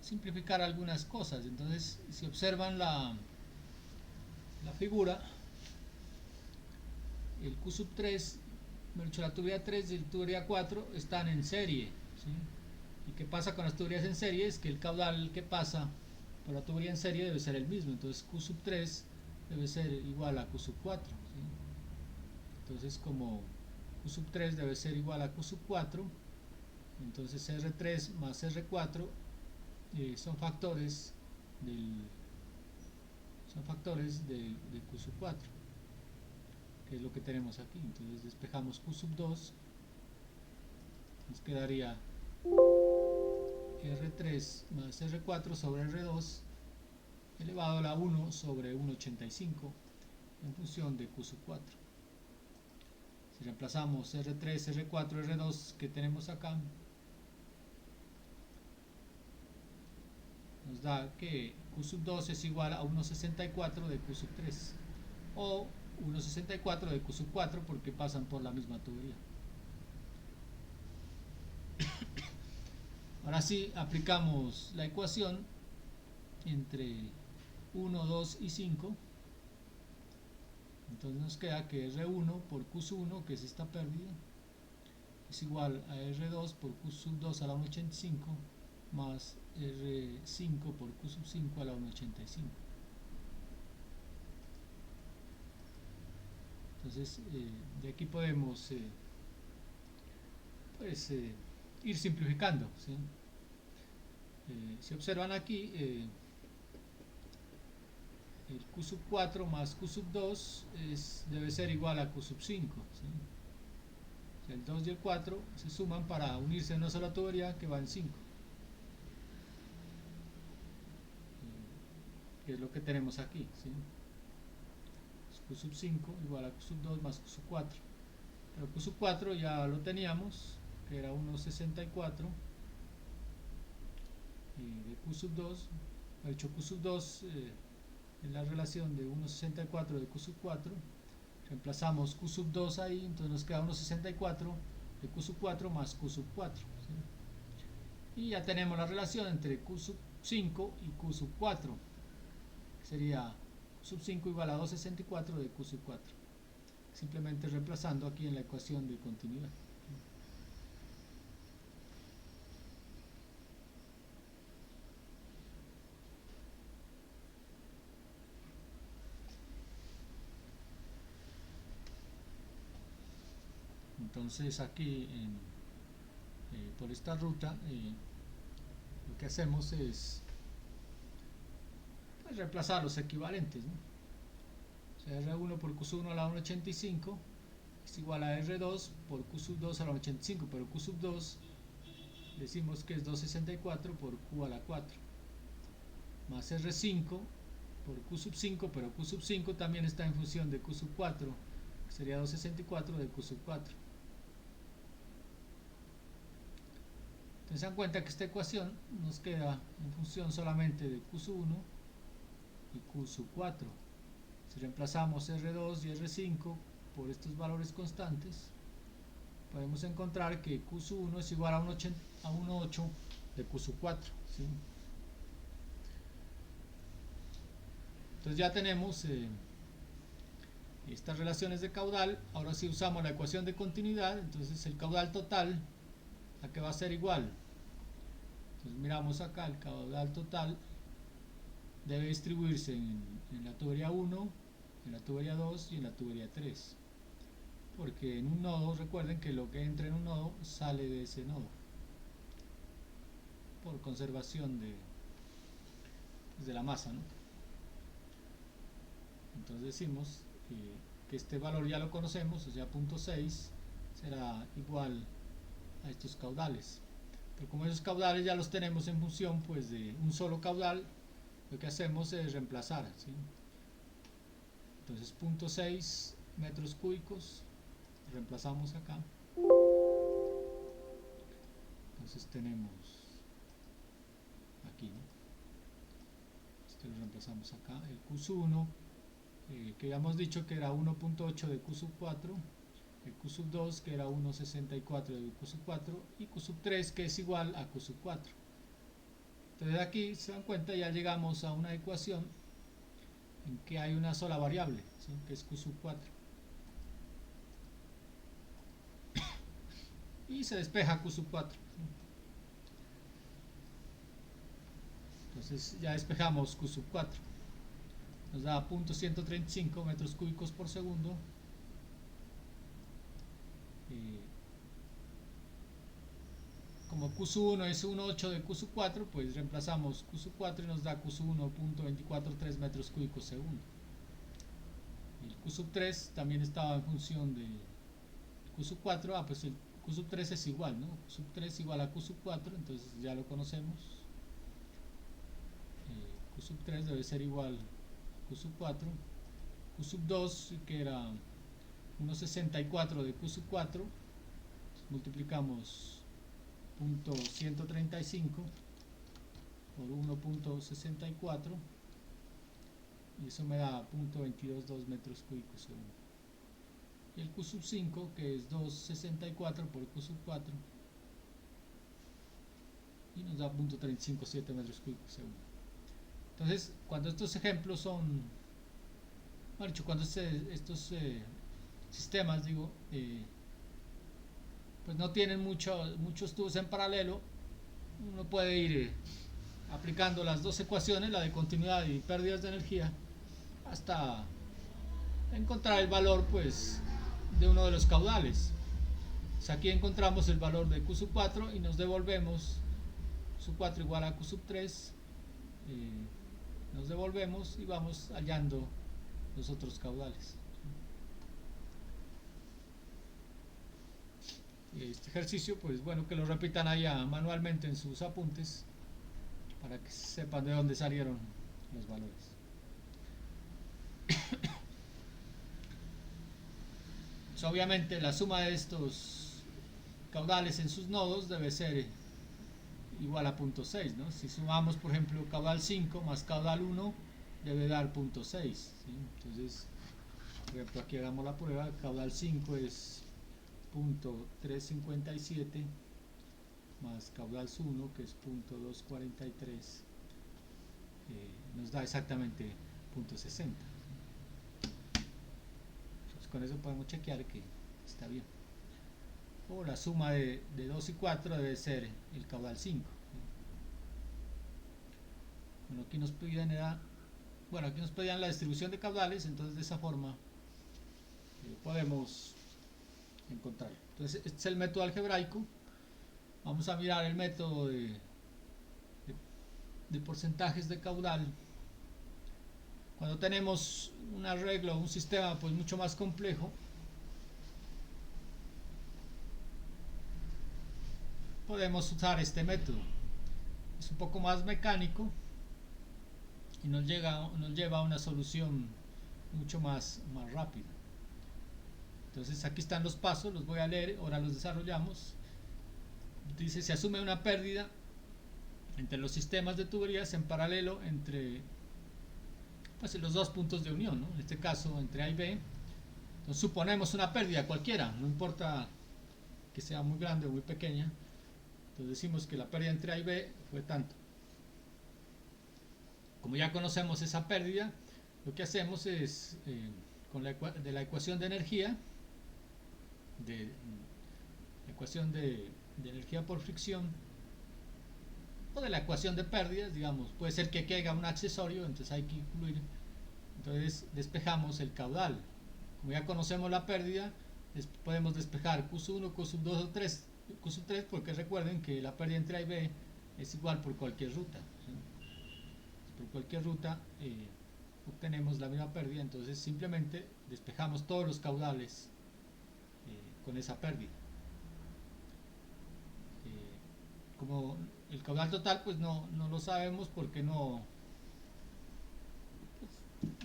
simplificar algunas cosas. Entonces, si observan la figura, el Q sub 3, la tubería 3 y la tubería 4 están en serie, ¿sí? ¿Y qué pasa con las tuberías en serie? Es que el caudal que pasa por la tubería en serie debe ser el mismo. Entonces Q sub 3 debe ser igual a Q sub 4, ¿sí? Entonces como Q sub 3 debe ser igual a Q sub 4, entonces R3 más R4 son factores de Q sub 4, que es lo que tenemos aquí. Entonces despejamos Q sub 2, nos quedaría R3 más R4 sobre R2 elevado a la 1 sobre 1,85 en función de Q sub 4. Si reemplazamos R3, R4, R2 que tenemos acá, nos da que Q sub 2 es igual a 1,64 de Q sub 3 o 1,64 de Q sub 4 porque pasan por la misma tubería. Ahora sí aplicamos la ecuación entre 1, 2 y 5. Entonces nos queda que R1 por Q sub 1, que es esta pérdida, es igual a R2 por Q sub 2 a la 1,85 más R5 por Q sub 5 a la 1,85. Entonces de aquí podemos ir simplificando, ¿sí? Si observan aquí, el Q sub 4 más Q sub 2 debe ser igual a Q sub 5, ¿sí? O sea, el 2 y el 4 se suman para unirse en una sola tubería que va en 5, que es lo que tenemos aquí, ¿sí? Q sub 5 igual a Q sub 2 más Q sub 4. Pero Q sub 4 ya lo teníamos, que era 1,64 de Q sub 2. De hecho, Q sub 2 es la relación de 1,64 de Q sub 4. Reemplazamos Q sub 2 ahí, entonces nos queda 1,64 de Q sub 4 más Q sub 4, ¿sí? Y ya tenemos la relación entre Q sub 5 y Q sub 4, que sería Q sub 5 igual a 2,64 de Q sub 4, simplemente reemplazando aquí en la ecuación de continuidad. Entonces aquí por esta ruta lo que hacemos es pues, reemplazar los equivalentes, ¿no? O sea, R1 por Q sub 1 a la 1,85 es igual a R2 por Q sub 2 a la 1,85, pero Q sub 2 decimos que es 2,64 por Q a la 4 más R5 por Q sub 5, pero Q sub 5 también está en función de Q sub 4, que sería 2,64 de Q sub 4. Entonces se dan cuenta que esta ecuación nos queda en función solamente de Q sub 1 y Q sub 4. Si reemplazamos R2 y R5 por estos valores constantes, podemos encontrar que Q sub 1 es igual a 1,8 de Q sub 4, ¿sí? Entonces ya tenemos estas relaciones de caudal. Ahora si usamos la ecuación de continuidad, entonces el caudal total, ¿a qué va a ser igual? Entonces miramos acá, el caudal total debe distribuirse en la tubería 1, en la tubería 2 y en la tubería 3, porque en un nodo, recuerden que lo que entra en un nodo sale de ese nodo por conservación de la masa, ¿no? Entonces decimos que este valor ya lo conocemos, o sea 0.6 será igual a estos caudales, pero como esos caudales ya los tenemos en función pues de un solo caudal, lo que hacemos es reemplazar, ¿sí? Entonces 0.6 metros cúbicos reemplazamos acá, entonces tenemos aquí, ¿no? Este lo reemplazamos acá, el Q sub 1 que habíamos dicho que era 1.8 de Q sub 4, el Q sub 2 que era 1.64 de Q sub 4 y Q sub 3 que es igual a Q sub 4. Entonces aquí se dan cuenta, ya llegamos a una ecuación en que hay una sola variable, ¿sí? Que es Q sub 4, y se despeja Q sub 4, ¿sí? Entonces ya despejamos Q sub 4, nos da 0.135 metros cúbicos por segundo. Como Q sub 1 es 1.8 de Q sub 4, pues reemplazamos Q sub 4 y nos da Q sub 1.243 metros cúbicos segundo. El Q sub 3 también estaba en función de Q sub 4, pues el Q sub 3 es igual, ¿no? Q sub 3 igual a Q sub 4, entonces ya lo conocemos. Q sub 3 debe ser igual a Q sub 4. Q sub 2, que era 1,64 de Q sub 4, multiplicamos 0.135 por 1.64 y eso me da 0.222 metros cúbicos segundo. Y el Q sub 5, que es 2,64 por Q sub 4, y nos da 0.357 metros cúbicos segundo. Entonces, cuando estos ejemplos son, bueno, cuando estos sistemas, digo, pues no tienen muchos tubos en paralelo, uno puede ir aplicando las dos ecuaciones, la de continuidad y pérdidas de energía, hasta encontrar el valor, pues, de uno de los caudales. O sea, aquí encontramos el valor de Q sub 4 y nos devolvemos Q sub 4 igual a Q sub 3, nos devolvemos y vamos hallando los otros caudales. Este ejercicio, pues bueno, que lo repitan allá manualmente en sus apuntes para que sepan de dónde salieron los valores. Pues obviamente la suma de estos caudales en sus nodos debe ser igual a 0.6, ¿no? Si sumamos, por ejemplo, caudal 5 más caudal 1, debe dar 0.6, ¿sí? Entonces, por ejemplo, aquí hagamos la prueba. Caudal 5 es 0.357 más caudal 1, que es 0.243, nos da exactamente 0.60. Entonces, con eso podemos chequear que está bien. O la suma de 2 y 4 debe ser el caudal 5. Bueno, aquí nos pedían la distribución de caudales, entonces de esa forma podemos encontrarlo. Entonces, este es el método algebraico. Vamos a mirar el método de porcentajes de caudal. Cuando tenemos un arreglo, un sistema pues mucho más complejo, podemos usar este método. Es un poco más mecánico y nos lleva a una solución mucho más rápida. Entonces aquí están los pasos, los voy a leer, ahora los desarrollamos. Dice: se asume una pérdida entre los sistemas de tuberías en paralelo entre pues, los dos puntos de unión, ¿no? En este caso entre A y B. Entonces suponemos una pérdida cualquiera, no importa que sea muy grande o muy pequeña. Entonces decimos que la pérdida entre A y B fue tanto. Como ya conocemos esa pérdida, lo que hacemos es con la ecuación de energía, la ecuación de energía por fricción, o de la ecuación de pérdidas, digamos, puede ser que caiga un accesorio, entonces hay que incluir, entonces despejamos el caudal. Como ya conocemos la pérdida, podemos despejar Q sub 1, Q sub 2 o 3, Q sub 3, porque recuerden que la pérdida entre A y B es igual por cualquier ruta, ¿sí? Por cualquier ruta obtenemos la misma pérdida, entonces simplemente despejamos todos los caudales con esa pérdida. Como el caudal total pues no lo sabemos porque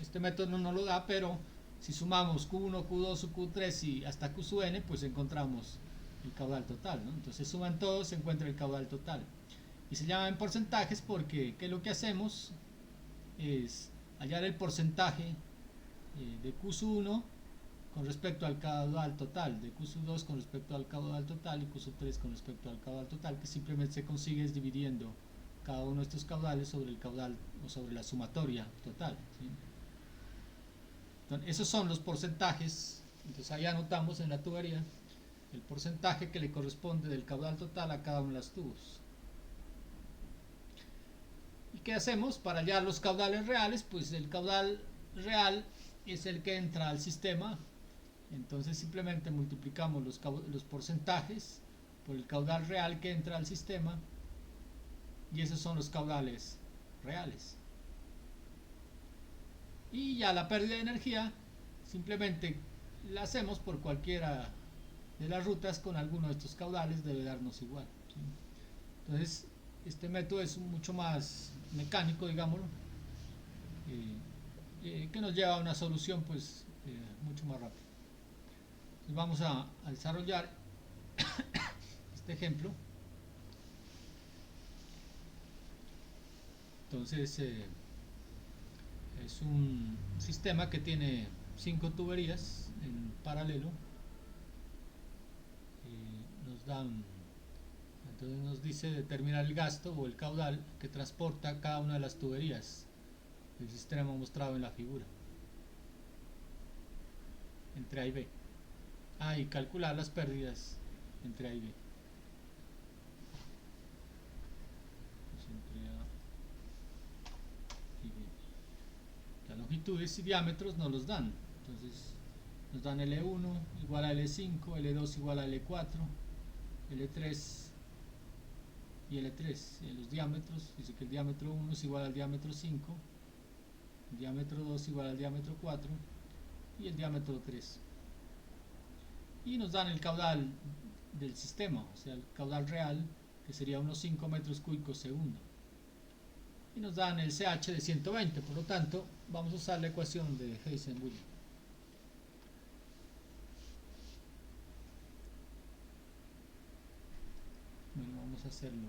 este método no nos lo da, pero si sumamos Q1, Q2 o Q3 y hasta Q sub n, pues encontramos el caudal total, ¿no? Entonces suman todos, se encuentra el caudal total. Y se llama en porcentajes porque lo que hacemos es hallar el porcentaje de Q sub 1 con respecto al caudal total, de Q sub 2 con respecto al caudal total y Q sub 3 con respecto al caudal total, que simplemente se consigue es dividiendo cada uno de estos caudales sobre el caudal o sobre la sumatoria total, ¿sí? Entonces, esos son los porcentajes. Entonces ahí anotamos en la tubería el porcentaje que le corresponde del caudal total a cada uno de los tubos. ¿Y qué hacemos para hallar los caudales reales? Pues el caudal real es el que entra al sistema, entonces simplemente multiplicamos los porcentajes por el caudal real que entra al sistema y esos son los caudales reales. Y ya la pérdida de energía simplemente la hacemos por cualquiera de las rutas con alguno de estos caudales debe darnos igual, ¿sí? Entonces este método es mucho más mecánico, digámoslo, que nos lleva a una solución pues mucho más rápida. Entonces vamos a desarrollar este ejemplo. Entonces es un sistema que tiene 5 tuberías en paralelo. Entonces nos dice determinar el gasto o el caudal que transporta cada una de las tuberías del sistema mostrado en la figura entre A y B. Y calcular las pérdidas entre A y B. Entre A y B. Las longitudes y diámetros nos los dan. Entonces nos dan L1 igual a L5, L2 igual a L4, L3 y L3. Y en los diámetros dice que el diámetro 1 es igual al diámetro 5, el diámetro 2 igual al diámetro 4 y el diámetro 3. Y nos dan el caudal del sistema, o sea, el caudal real, que sería unos 5 metros cúbicos segundo. Y nos dan el CH de 120, por lo tanto, vamos a usar la ecuación de Heysen-Williams. Bueno, vamos a hacerlo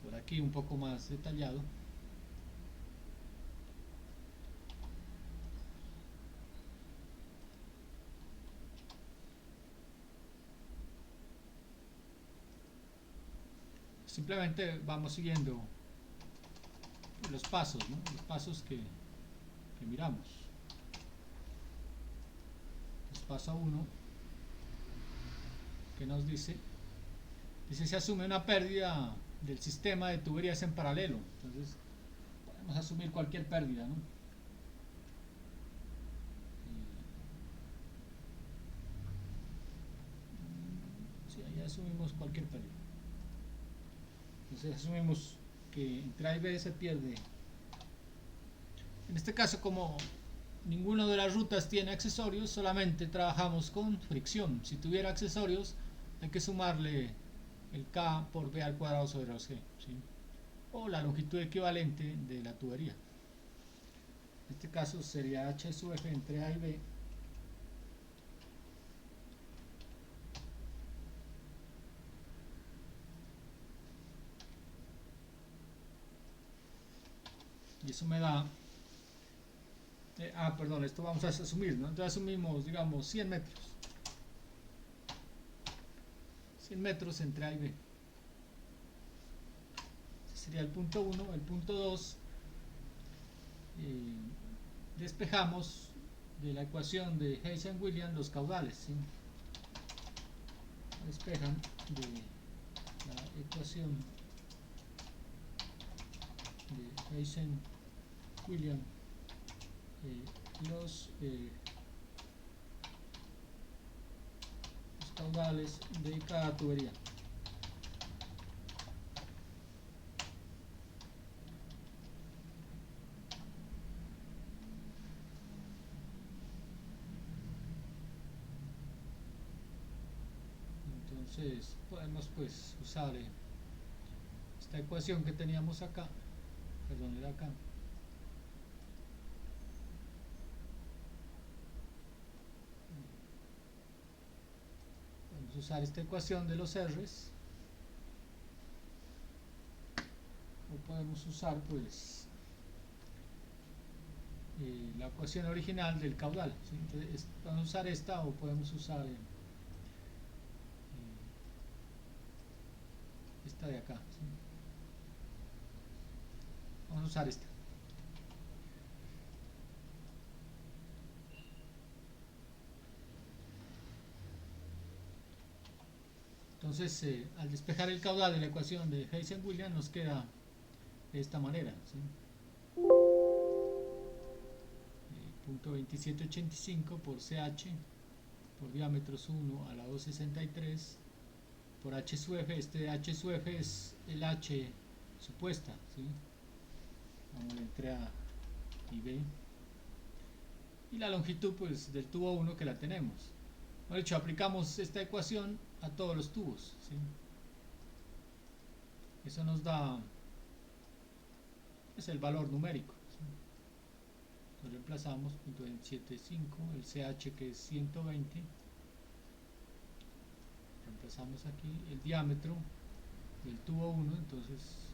por aquí un poco más detallado. Simplemente vamos siguiendo los pasos, ¿no? Los pasos que miramos. Entonces, paso 1, que nos dice se asume una pérdida del sistema de tuberías en paralelo. Entonces podemos asumir cualquier pérdida, ¿no? Sí, ahí asumimos cualquier pérdida. Entonces asumimos que entre A y B se pierde. En este caso, como ninguna de las rutas tiene accesorios, solamente trabajamos con fricción. Si tuviera accesorios, hay que sumarle el K por B al cuadrado sobre 2G, ¿sí? O la longitud equivalente de la tubería. En este caso sería H sub F entre A y B y eso me da perdón, esto vamos a asumir, ¿no? Entonces asumimos, digamos, 100 metros 100 metros entre A y B. Ese sería el punto 1. El punto 2, despejamos de la ecuación de Heysen-Williams los caudales, ¿sí? Despejan de la ecuación de Heysen-Williams los caudales de cada tubería. Entonces podemos pues usar esta ecuación que teníamos acá, perdón, era acá. Podemos usar esta ecuación de los R's, o podemos usar pues la ecuación original del caudal, ¿sí? Entonces podemos usar esta o podemos usar esta de acá, ¿sí? Vamos a usar esta. Entonces al despejar el caudal de la ecuación de Heysen-Williams nos queda de esta manera, ¿sí? Punto 2785 por CH por diámetros 1 a la 263 por H sub F. Este H sub F es el H supuesta, ¿sí? Vamos entre A y B. y la longitud pues del tubo 1 que la tenemos. De hecho, aplicamos esta ecuación a todos los tubos, ¿sí? Eso nos da el valor numérico, ¿sí? Lo reemplazamos, 0.275, el CH que es 120, reemplazamos aquí el diámetro del tubo 1, entonces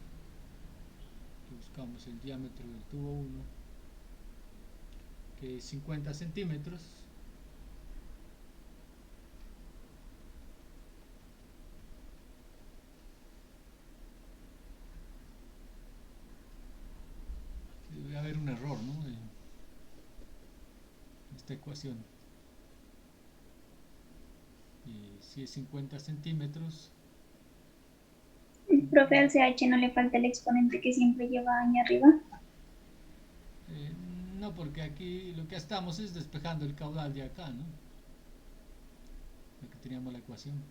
buscamos el diámetro del tubo 1 que es 50 centímetros. Aquí debe haber un error, ¿no? En esta ecuación. Si es 50 centímetros. Profe, al CH no le falta el exponente que siempre lleva ahí arriba. No, porque aquí lo que estamos es despejando el caudal de acá, ¿no? Aquí teníamos la ecuación.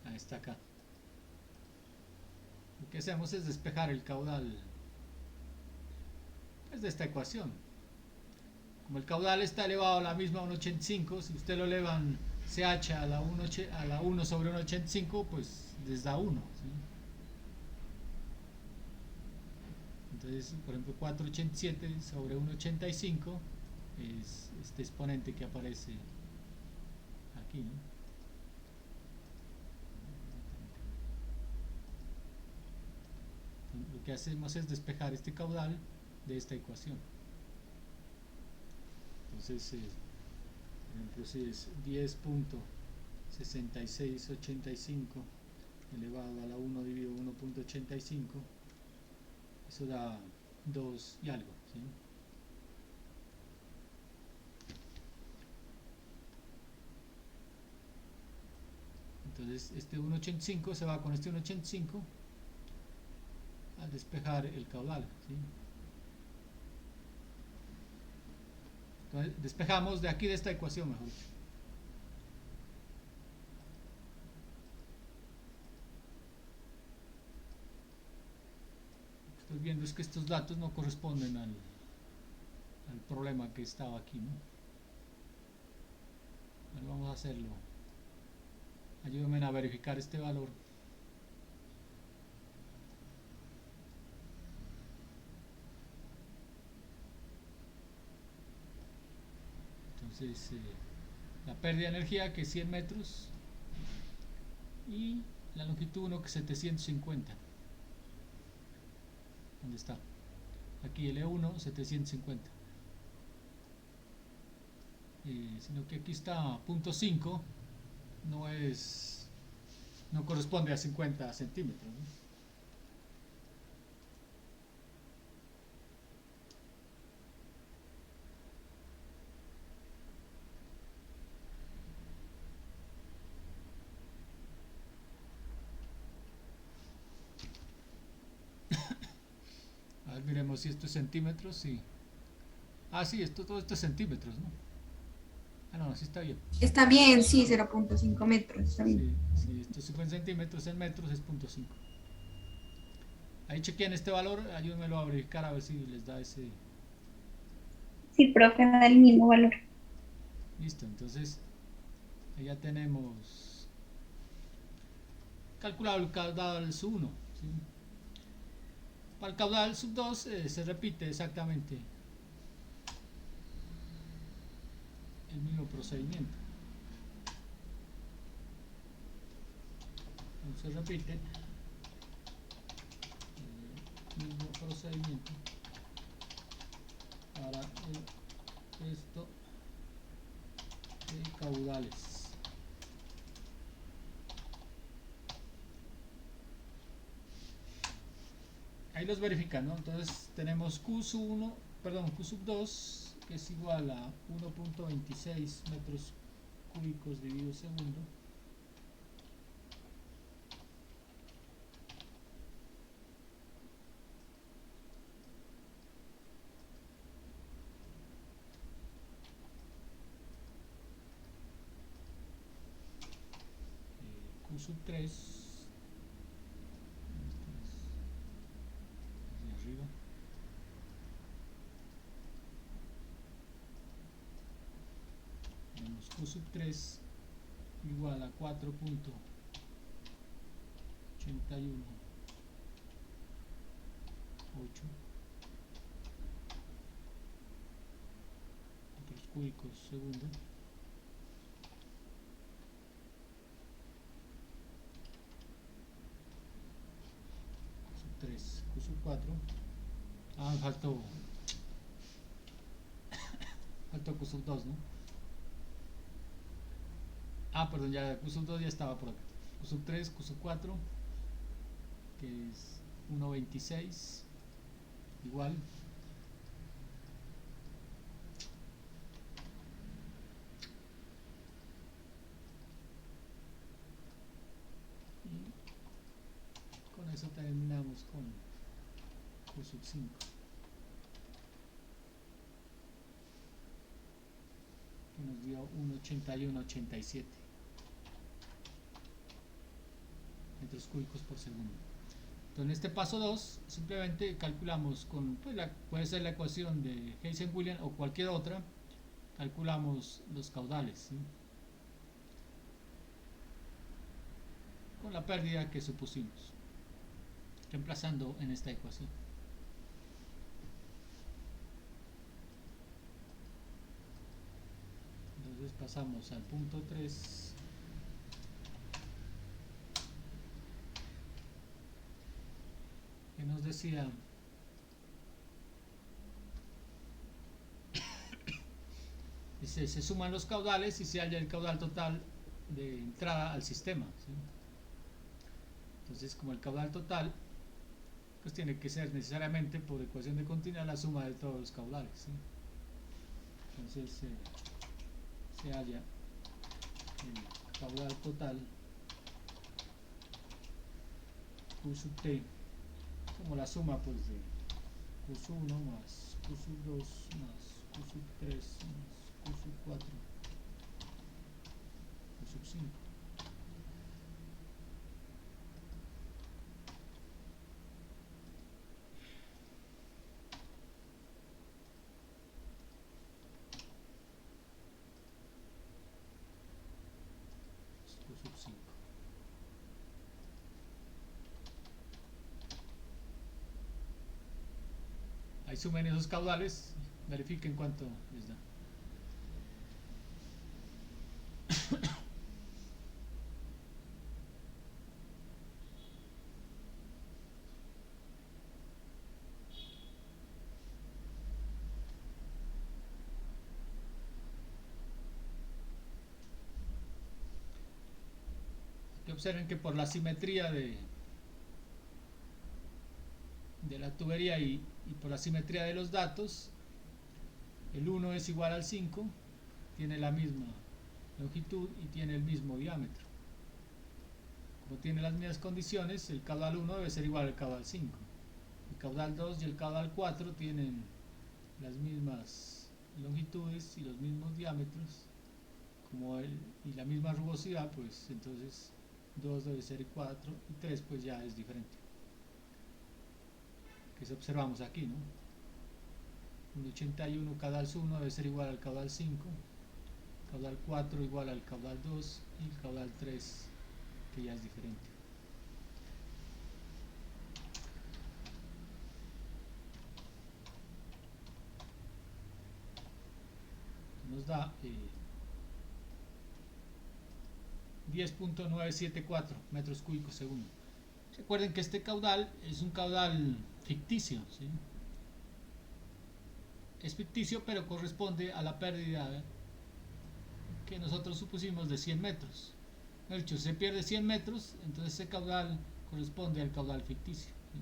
Ahí está acá. Lo que hacemos es despejar el caudal pues, de esta ecuación. Como el caudal está elevado a la misma 1,85, si usted lo elevan CH a la 1 sobre 1,85, pues les da 1, ¿sí? Entonces, por ejemplo, 4,87 sobre 1,85 es este exponente que aparece aquí, ¿no? Entonces, lo que hacemos es despejar este caudal de esta ecuación. Entonces, por ejemplo, si es 10.6685 elevado a la 1 dividido 1.85, eso da 2 y algo, ¿sí? Entonces este 1.85 se va con este 1.85 al despejar el caudal, ¿sí? Entonces despejamos de aquí de esta ecuación, mejor dicho. Lo que estoy viendo es que estos datos no corresponden al problema que estaba aquí, ¿no? Ahora vamos a hacerlo. Ayúdenme a verificar este valor. Entonces, la pérdida de energía que es 100 metros y la longitud 1 que es 750. ¿Dónde está? Aquí L1, 750. Sino que aquí está .5, no corresponde a 50 centímetros, ¿no? A ver, miremos si esto es centímetros, sí. Ah, sí, todo esto es centímetros, ¿no? Ah, no, sí está bien. Está bien, sí, 0.5 metros, está bien. Sí, sí, estos 50 centímetros en metros es .5. Ahí chequean este valor, ayúdenmelo a verificar a ver si les da ese... Sí, profe, da el mismo valor. Listo, entonces ahí ya tenemos calculado el caudal sub 1, ¿sí? Para el caudal sub 2 se repite exactamente el mismo procedimiento. Entonces se repite el mismo procedimiento para el resto de caudales. Ahí los verifican, ¿no? Entonces tenemos Q sub 1, perdón, Q sub 2, que es igual a 1.26 metros cúbicos dividido segundo. Q sub 3 Q sub 3 igual a 4.81 8 metros cúbicos segundo. Q sub 3, Q sub 4. Ah, faltó Q sub 2, ¿no? Ah, perdón, ya Q sub 2 ya estaba por acá. Q sub 3, Q sub 4, que es 1.26, igual. Y con eso terminamos con Q sub 5. Que nos dio 1.8187 metros cúbicos por segundo. Entonces en este paso 2 simplemente calculamos con, pues puede ser la ecuación de Heisenberg o cualquier otra, calculamos los caudales, ¿sí? Con la pérdida que supusimos, reemplazando en esta ecuación. Entonces pasamos al punto 3. Que nos decía dice, se suman los caudales y se halla el caudal total de entrada al sistema, ¿sí? Entonces, como el caudal total pues tiene que ser necesariamente por ecuación de continuidad la suma de todos los caudales, ¿sí? Entonces se halla el caudal total Q sub t como la suma pues de Q sub 1 más Q sub 2 más Q sub 3 más Q sub 4 Q sub 5. Q sub 5. Ahí sumen esos caudales, verifiquen cuánto les da. Que observen que por la simetría de la tubería y por la simetría de los datos, el 1 es igual al 5, tiene la misma longitud y tiene el mismo diámetro. Como tiene las mismas condiciones, el caudal 1 debe ser igual al caudal 5. El caudal 2 y el caudal 4 tienen las mismas longitudes y los mismos diámetros y la misma rugosidad, pues entonces 2 debe ser 4 y 3 pues ya es diferente. Que se observamos aquí, ¿no? 1.81 caudal 1 debe ser igual al caudal 5, caudal 4 igual al caudal 2 y el caudal 3 que ya es diferente. Nos da 10.974 metros cúbicos segundo. Recuerden que este caudal es un caudal ficticio, ¿sí? Es ficticio, pero corresponde a la pérdida que nosotros supusimos de 100 metros. De hecho, si se pierde 100 metros, entonces ese caudal corresponde al caudal ficticio, ¿sí?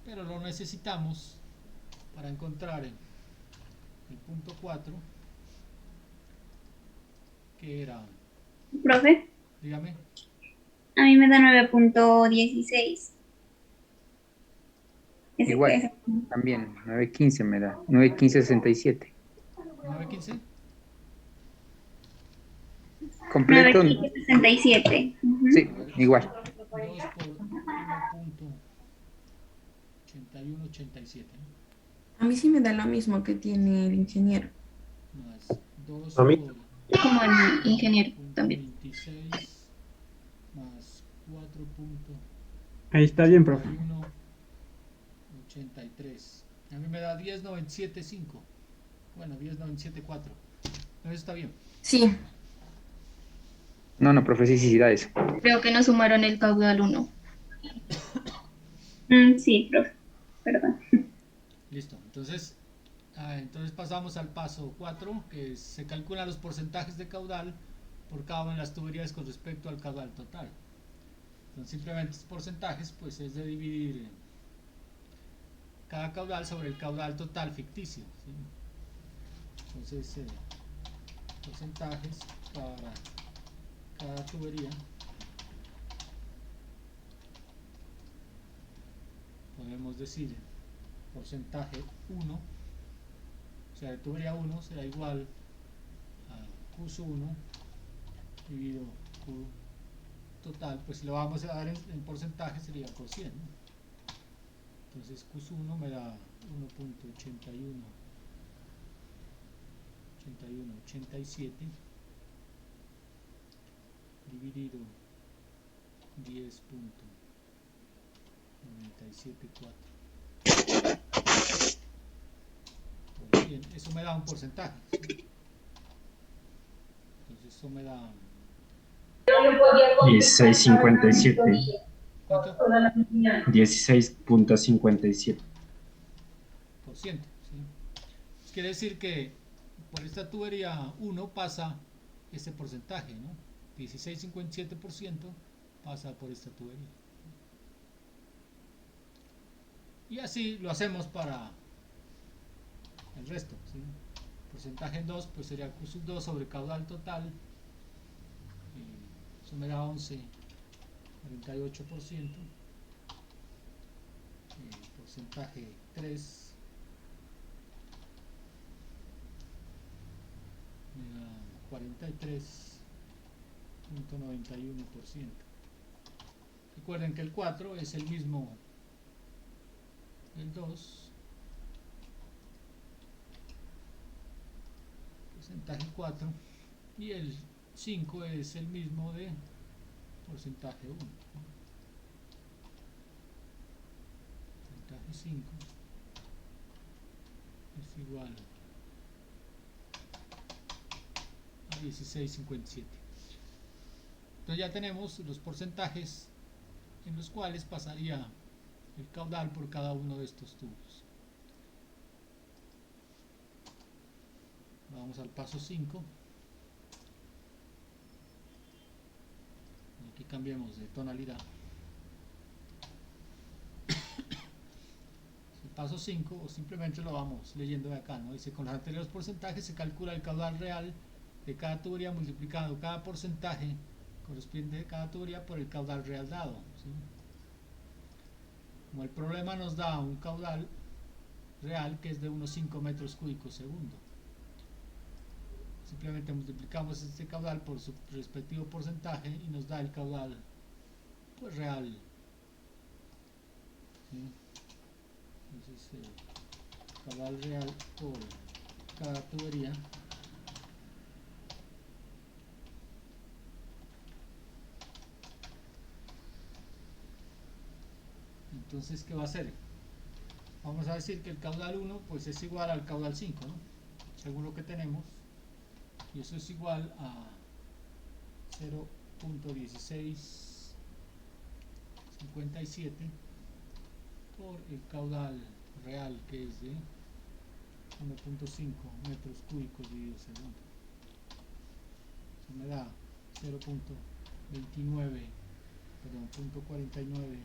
Pero lo necesitamos para encontrar el punto 4, que era... Profe, Dígame. a mí me da 9.16. Igual, también, 9.15 me da, 9.15.67. 9.15. Completo, 9.67. sí, igual. 2 por 1.8187. A mí sí me da lo mismo que tiene el ingeniero. más 2 A mí. por Como el ingeniero también. 26 más 4.81, Ahí está bien, profe. 83. A mí me da 10,975. Bueno, 10,974. Eso está bien. Sí, No, no, profe, sí, sí, sí, da eso. Creo que nos sumaron el caudal 1. Sí, profe. Perdón. Listo. Entonces pasamos al paso 4, que se calculan los porcentajes de caudal por cada una de las tuberías con respecto al caudal total. Entonces simplemente estos porcentajes pues es de dividir cada caudal sobre el caudal total ficticio, ¿sí? Entonces porcentajes para cada tubería, podemos decir porcentaje 1, o sea de tubería 1 será igual a Q sub 1 dividido Q total, pues si lo vamos a dar en porcentaje sería por 100, ¿no? Entonces Q sub 1 me da 1.87 dividido 10.974 por 100. Eso me da un porcentaje, ¿sí? Entonces eso me da 16.57. ¿cuánto? 16.57. Por ciento, ¿sí? Pues quiere decir que por esta tubería 1 pasa este porcentaje, ¿no? 16,57% pasa por esta tubería. Y así lo hacemos para el resto, ¿sí? Porcentaje en 2 pues sería Q sub 2 sobre caudal total. Eso me da 11,48%. Porcentaje 3 me da 43,91%. Recuerden que el 4 es el mismo del 2, porcentaje 4, y el 5 es el mismo de porcentaje 1. Porcentaje 5 es igual a 16,57. Entonces ya tenemos los porcentajes en los cuales pasaría el caudal por cada uno de estos tubos. Vamos al paso 5. Aquí cambiamos de tonalidad. El paso 5, o simplemente lo vamos leyendo de acá, ¿no? Dice: con los anteriores porcentajes se calcula el caudal real de cada tubería multiplicando cada porcentaje correspondiente de cada tubería por el caudal real dado, ¿sí? Como el problema nos da un caudal real que es de unos 5 metros cúbicos segundo, simplemente multiplicamos este caudal por su respectivo porcentaje y nos da el caudal pues real, ¿sí? Entonces caudal real por cada tubería entonces ¿qué va a hacer? Vamos a decir que el caudal 1 pues es igual al caudal 5, ¿no? Según lo que tenemos, y eso es igual a 0.1657 por el caudal real, que es de 1.5 metros cúbicos dividido segundo. Eso me da 0.29, perdón, 0.49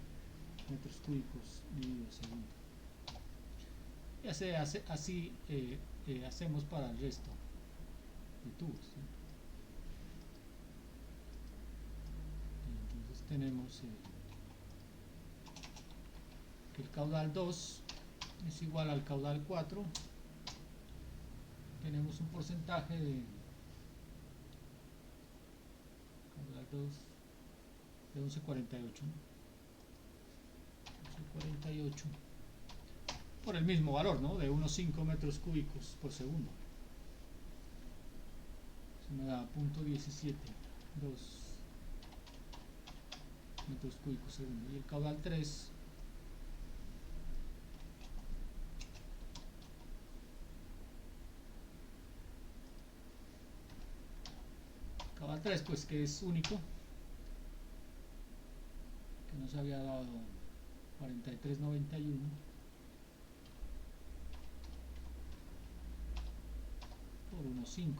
metros cúbicos dividido segundo. Y así hacemos para el resto de tubos, ¿sí? Entonces tenemos que el caudal 2 es igual al caudal 4. Tenemos un porcentaje de caudal 2 de 11,48, ¿no? 11,48 por el mismo valor, ¿no? De unos 5 metros cúbicos por segundo. Eso me da 0.17, 2 metros cúbicos segundo. Y el caudal 3 caudal 3 pues que es único, que nos había dado 43.91 por 1.5,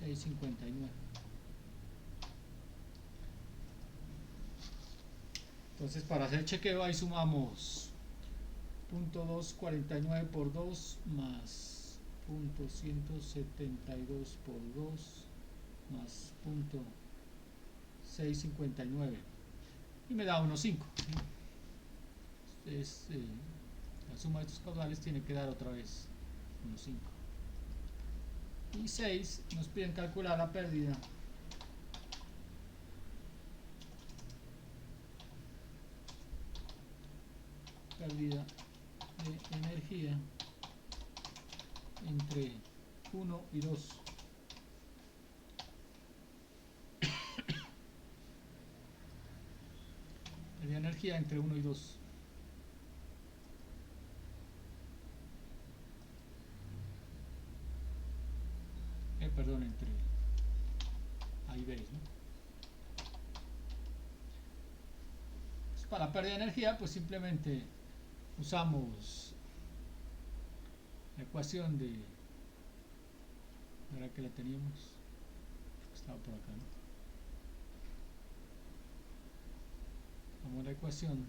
6.59. Entonces para hacer chequeo ahí sumamos 0.249 por 2 más 0.172 por 2 más 0.659 y me da 1.5. Entonces la suma de estos caudales tiene que dar otra vez 1.5. Y 6 nos piden calcular la pérdida de energía entre 1 y 2. Pérdida de energía entre 1 y 2. Perdón, entre A y B, ¿no? Pues para la pérdida de energía, pues simplemente usamos la ecuación de, ¿verdad que la teníamos? Estaba por acá, ¿no? Vamos a la ecuación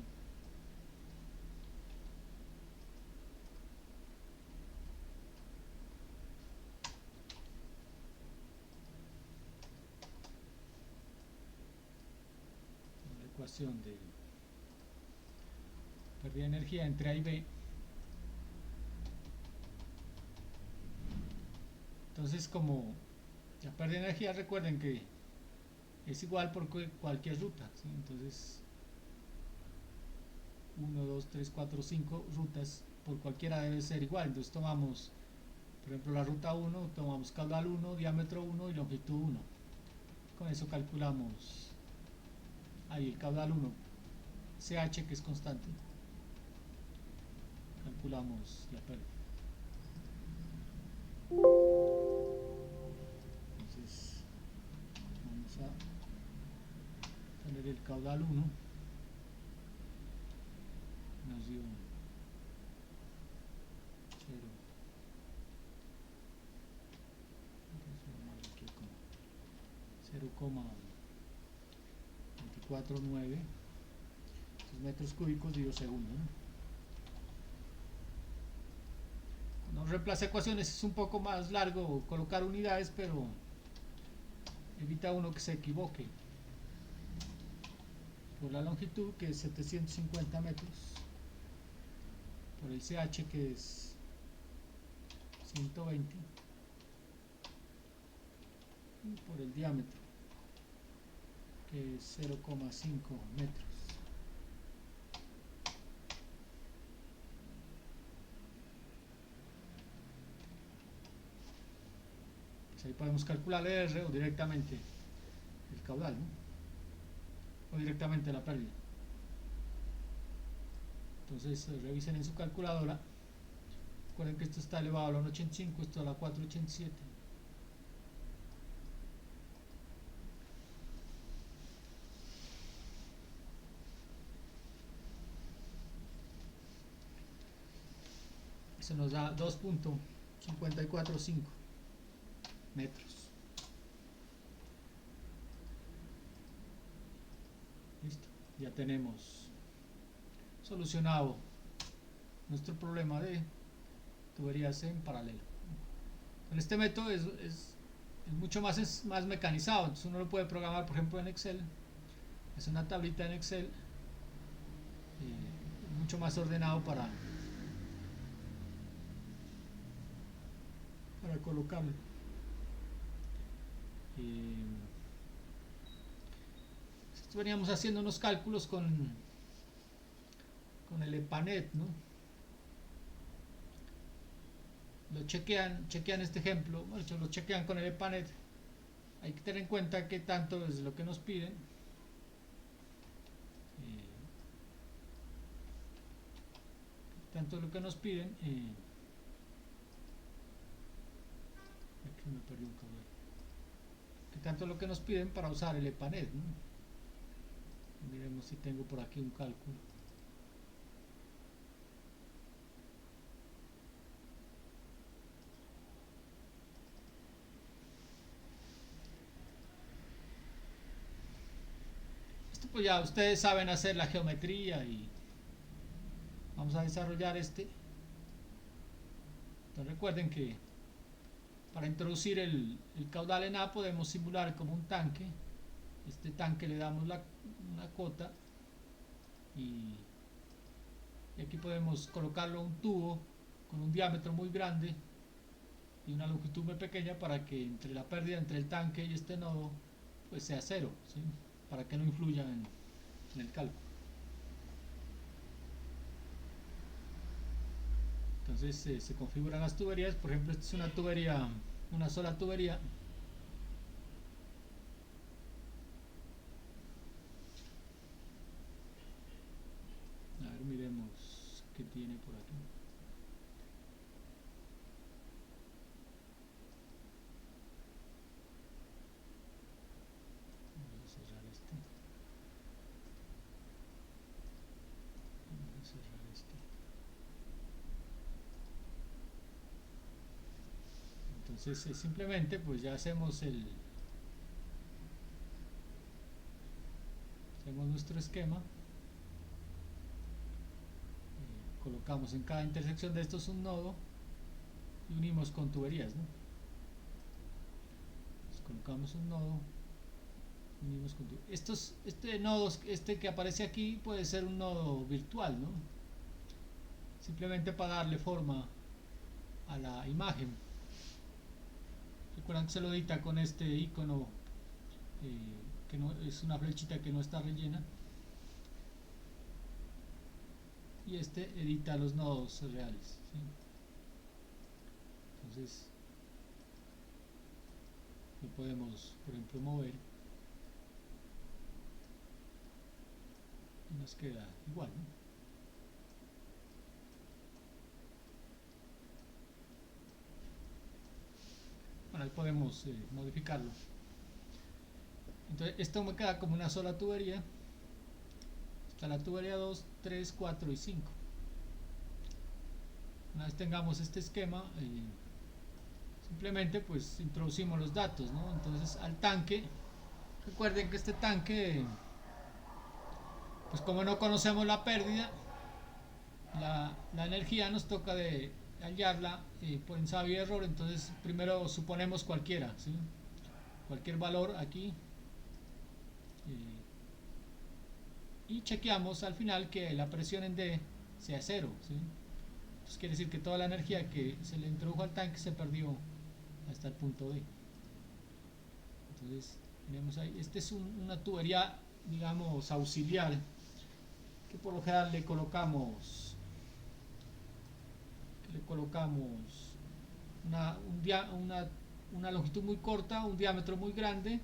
de pérdida de energía entre A y B. Entonces, como la pérdida de energía, recuerden que es igual por cualquier ruta, ¿sí? Entonces 1, 2, 3, 4, 5 rutas, por cualquiera debe ser igual. Entonces tomamos, por ejemplo, la ruta 1, tomamos caudal 1, diámetro 1 y longitud 1. Con eso calculamos ahí el caudal 1, CH, que es constante. Calculamos la pérdida. Entonces vamos a poner el caudal 1, nos dio 0,249 metros cúbicos digo segundo, ¿no? Cuando reemplaza ecuaciones es un poco más largo colocar unidades, pero evita uno que se equivoque. Por la longitud, que es 750 metros, por el CH, que es 120, y por el diámetro, que es 0,5 metros. Pues ahí podemos calcular el R o directamente el caudal, ¿no? O directamente la pérdida. Entonces revisen en su calculadora. Recuerden que esto está elevado a la 1.85, esto a la 4.87. Eso nos da 2.545 metros. Listo, ya tenemos solucionado nuestro problema de tuberías en paralelo. Con este método es mucho más mecanizado, entonces uno lo puede programar, por ejemplo, en Excel. Es una tablita en Excel, mucho más ordenado para colocarlo. Veníamos haciendo unos cálculos con el EPANET, ¿no? chequean este ejemplo, bueno, lo chequean con el EPANET. Hay que tener en cuenta que tanto es lo que nos piden. Tanto lo que nos piden. Aquí me perdí un cabrón. Que tanto lo que nos piden para usar el EPANET, ¿no? Miremos si tengo por aquí un cálculo. Esto pues ya ustedes saben hacer la geometría y vamos a desarrollar este. Entonces recuerden que para introducir el caudal en A podemos simular como un tanque. Este tanque le damos una cota y aquí podemos colocarlo un tubo con un diámetro muy grande y una longitud muy pequeña para que entre la pérdida entre el tanque y este nodo pues sea cero, ¿sí? Para que no influya en el cálculo. Entonces se configuran las tuberías. Por ejemplo, esta es una tubería, una sola tubería. A ver, miremos qué tiene por aquí. Vamos a cerrar este. Vamos a cerrar este. Entonces simplemente pues ya hacemos nuestro esquema. Colocamos en cada intersección de estos un nodo y unimos con tuberías, ¿no? Entonces colocamos un nodo, unimos con tuberías. Este nodo, este que aparece aquí puede ser un nodo virtual, ¿no? Simplemente para darle forma a la imagen. Recuerdan que se lo edita con este icono que no es una flechita que no está rellena, y este edita los nodos reales, ¿sí? Entonces lo podemos, por ejemplo, mover y nos queda igual, ¿no? Bueno, ahí podemos modificarlo. Entonces esto me queda como una sola tubería. Está la tubería 2, 3, 4 y 5. Una vez tengamos este esquema, simplemente pues introducimos los datos, ¿no? Entonces al tanque, recuerden que este tanque, pues como no conocemos la pérdida, la energía nos toca de hallarla por ensayo y error. Entonces primero suponemos cualquiera, ¿sí? Cualquier valor aquí, y chequeamos al final que la presión en D sea cero, ¿sí? Entonces quiere decir que toda la energía que se le introdujo al tanque se perdió hasta el punto D. Entonces tenemos ahí, este es una tubería, digamos, auxiliar, que por lo general le colocamos una longitud muy corta, un diámetro muy grande,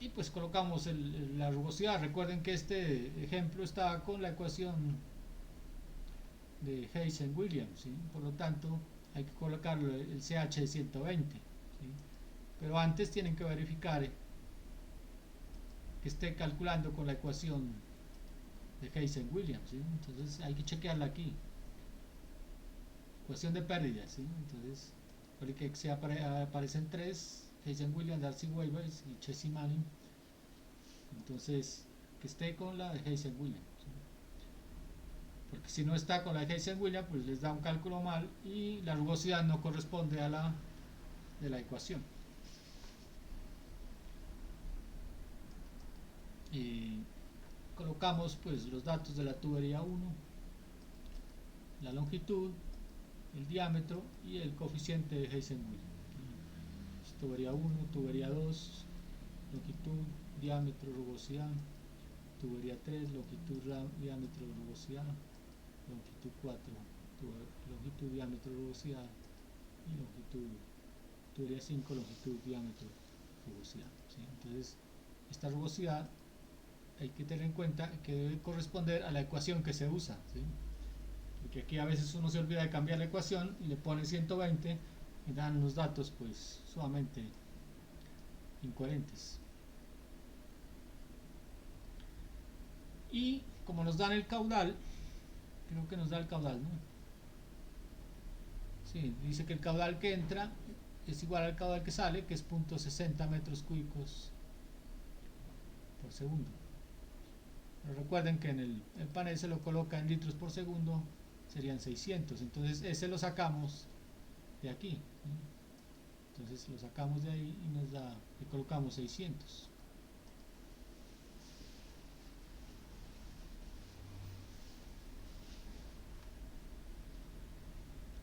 y pues colocamos la rugosidad. Recuerden que este ejemplo está con la ecuación de Hayes-Williams, ¿sí? Por lo tanto hay que colocarlo el CH de 120, ¿sí? Pero antes tienen que verificar que esté calculando con la ecuación de Hayes-Williams, ¿sí? Entonces hay que chequearla aquí, ecuación de pérdidas, ¿sí? Entonces que se aparecen tres: Hayes-Williams, Darcy-Weber y Chessy-Manning. Entonces que esté con la de Hayes-Williams, ¿sí? Porque si no está con la de Hayes-Williams, pues les da un cálculo mal y la rugosidad no corresponde a la de la ecuación. Y colocamos pues los datos de la tubería 1, la longitud, el diámetro y el coeficiente de Hayes-Williams. Tubería 1, tubería 2, longitud, diámetro, rugosidad. Tubería 3, longitud, diámetro, rugosidad. Longitud 4, longitud, diámetro, rugosidad, y longitud, tubería 5, longitud, diámetro, rugosidad, ¿sí? Entonces, esta rugosidad hay que tener en cuenta que debe corresponder a la ecuación que se usa, ¿sí? Porque aquí a veces uno se olvida de cambiar la ecuación y le pone 120 y dan unos datos pues sumamente incoherentes. Y como nos dan el caudal, creo que nos da el caudal, ¿no? Sí, dice que el caudal que entra es igual al caudal que sale, que es 0.60 metros cúbicos por segundo. Pero recuerden que en el panel se lo coloca en litros por segundo, serían 600, entonces ese lo sacamos de aquí, ¿sí? Entonces lo sacamos de ahí y nos da, le colocamos 600.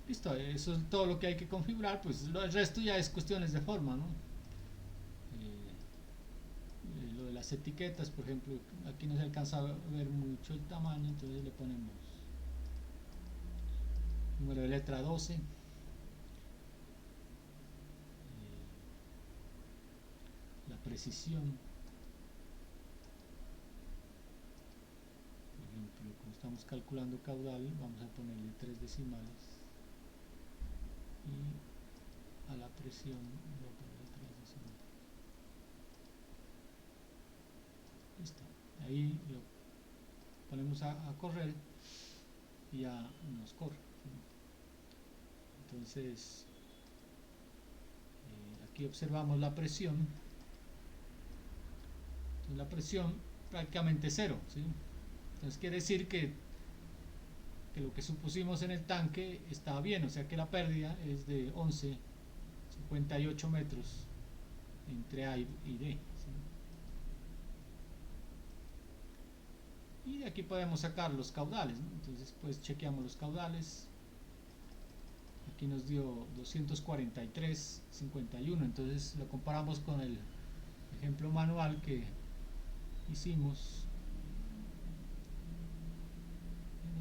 Listo, eso es todo lo que hay que configurar, pues el resto ya es cuestiones de forma, ¿no? Lo de las etiquetas, por ejemplo, aquí no se alcanza a ver mucho el tamaño, entonces le ponemos número de letra 12, la precisión, por ejemplo, como estamos calculando caudal, vamos a ponerle 3 decimales. Y a la presión voy a poner 3 decimales. Listo, ahí lo ponemos a correr y ya nos corre, ¿sí? Entonces aquí observamos la presión. Entonces, la presión prácticamente cero, ¿sí? Entonces quiere decir que lo que supusimos en el tanque estaba bien, o sea que la pérdida es de 11,58 metros entre A y D, ¿sí? Y de aquí podemos sacar los caudales, ¿no? Entonces pues chequeamos los caudales. Aquí nos dio 243,51, entonces lo comparamos con el ejemplo manual que hicimos.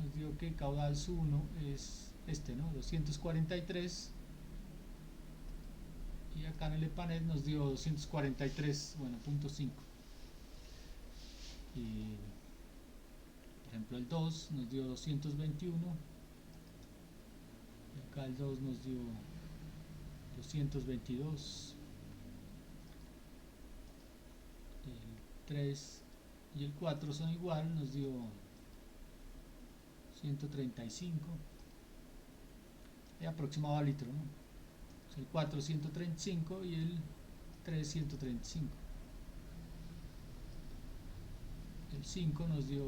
Nos dio que caudal SU1 es este, ¿no? 243, y acá en el EPANET nos dio 243, bueno, .5. Y por ejemplo el 2 nos dio 221, y acá el 2 nos dio 222, el 3 y el 4 son igual, nos dio 135, y aproximado a litro, ¿no? O sea, el 4 135 y el 3 135. El 5 nos dio,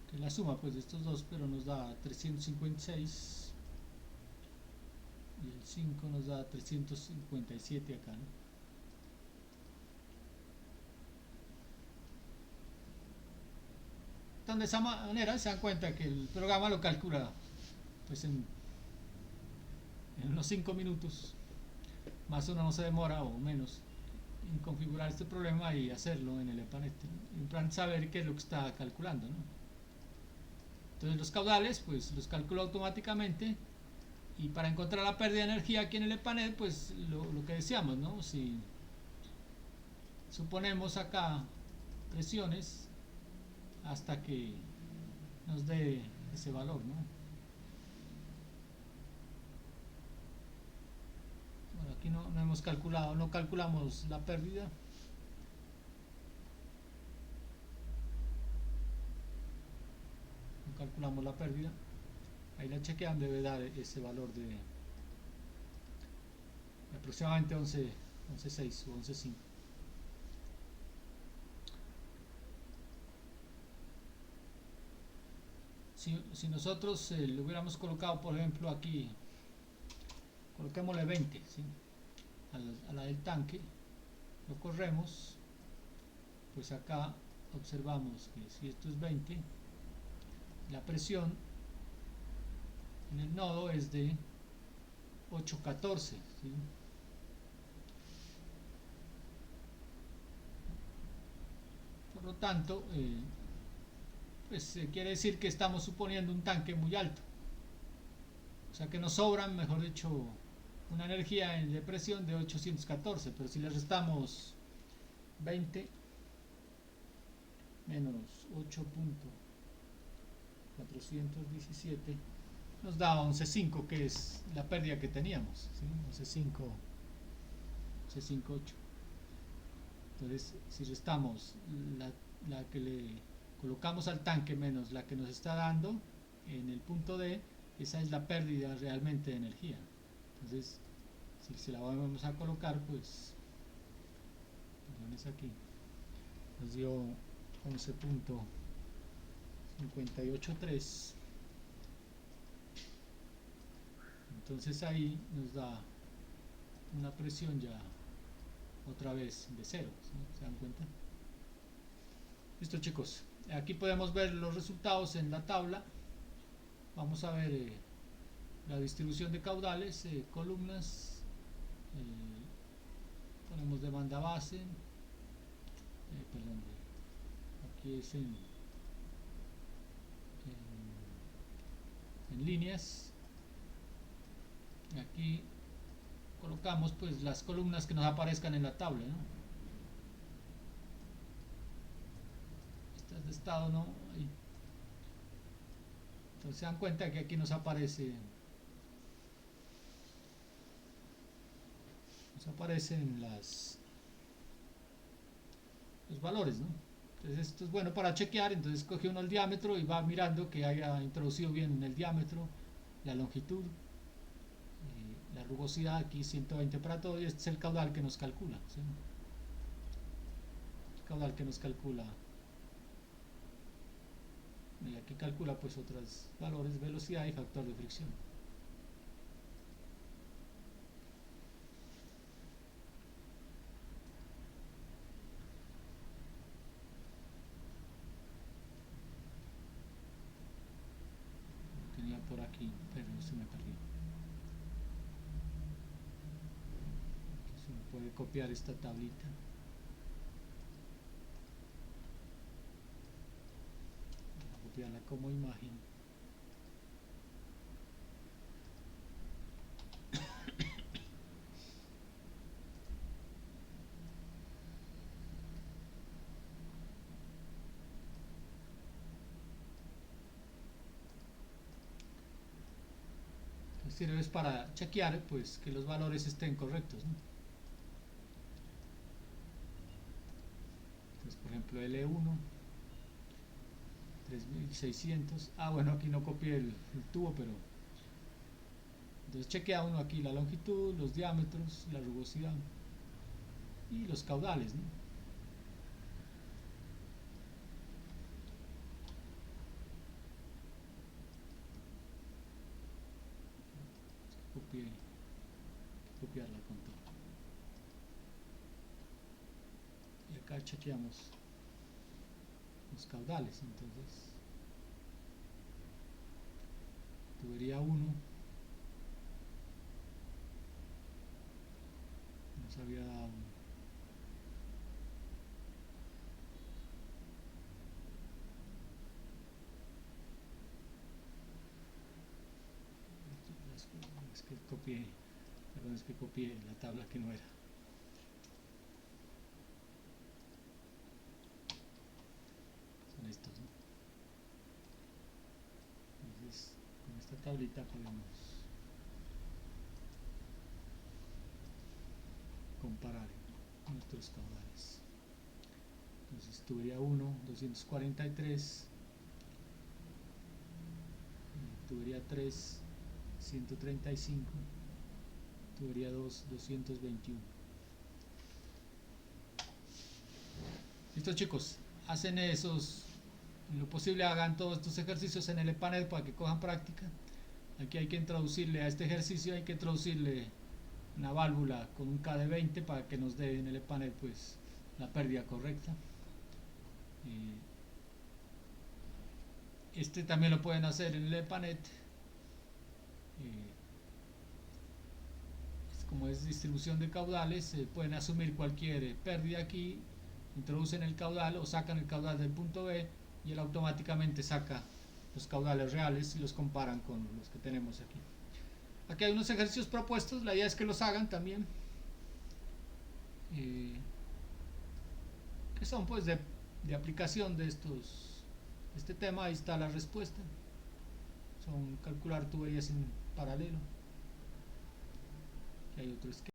que es la suma pues de estos dos, pero nos da 356, y el 5 nos da 357 acá, ¿no? Entonces, de esa manera se dan cuenta que el programa lo calcula pues en unos 5 minutos, más o menos no se demora o menos en configurar este problema y hacerlo en el EPANET, en plan saber qué es lo que está calculando, ¿no? Entonces los caudales pues los calcula automáticamente, y para encontrar la pérdida de energía aquí en el EPANET pues lo que decíamos, ¿no? Si suponemos acá presiones hasta que nos dé ese valor, ¿no? Bueno, aquí no hemos calculado, no calculamos la pérdida. No calculamos la pérdida. Ahí la chequean, debe dar ese valor de aproximadamente 11,6 o 11,5. Si nosotros le hubiéramos colocado, por ejemplo, aquí, coloquémosle 20, ¿sí? a la del tanque, lo corremos, pues acá observamos que si esto es 20, la presión en el nodo es de 8,14, ¿sí? Por lo tanto, pues quiere decir que estamos suponiendo un tanque muy alto. O sea que nos sobran, mejor dicho, una energía de presión de 814, pero si le restamos 20 menos 8.417 nos da 11.5, que es la pérdida que teníamos, ¿sí? 11.5, 8. Entonces, si restamos la que le colocamos al tanque menos la que nos está dando en el punto D, esa es la pérdida realmente de energía. Entonces, si se la vamos a colocar, pues, perdón, es aquí, nos dio 11.583. Entonces ahí nos da una presión ya otra vez de cero, ¿sí? ¿Se dan cuenta? Listo, chicos, aquí podemos ver los resultados en la tabla. Vamos a ver la distribución de caudales, columnas, ponemos demanda base, perdón, aquí es en líneas. Aquí colocamos pues las columnas que nos aparezcan en la tabla, ¿no? Estas de estado, ¿no? Ahí. Entonces se dan cuenta que aquí nos aparecen los valores, ¿no? Entonces esto es bueno para chequear. Entonces coge uno el diámetro y va mirando que haya introducido bien el diámetro, la longitud, la rugosidad, aquí 120 para todo, y este es el caudal que nos calcula, ¿sí? El caudal que nos calcula, y aquí calcula pues otros valores, velocidad y factor de fricción. Lo tenía por aquí, pero se me perdió. Se me puede copiar esta tablita. Voy a copiarla como imagen. Sirve para chequear pues que los valores estén correctos, ¿no? Entonces, por ejemplo, L1 3600. Bueno, aquí no copié el tubo, pero entonces chequea uno aquí la longitud, los diámetros, la rugosidad y los caudales, ¿no? Copiarla con todo. Y acá chequeamos los caudales. Entonces, tubería 1 nos había dado es que copié la tabla que no era. Son estos, ¿no? Entonces, con esta tablita podemos comparar nuestros caudales. Entonces, tubería 1, 243, tubería 3, 135, tubería 2, 221. Listo, chicos, hacen esos, en lo posible hagan todos estos ejercicios en el EPANET para que cojan práctica. Aquí hay que introducirle a este ejercicio, hay que introducirle una válvula con un K de 20 para que nos dé en el EPANET pues la pérdida correcta. Este también lo pueden hacer en el EPANET. Como es distribución de caudales, pueden asumir cualquier pérdida aquí, introducen el caudal o sacan el caudal del punto B y él automáticamente saca los caudales reales y los comparan con los que tenemos aquí. Aquí hay unos ejercicios propuestos, la idea es que los hagan también, que son pues de aplicación de este tema. Ahí está la respuesta, son calcular tuberías en paralelo. Aquí hay otro esquema.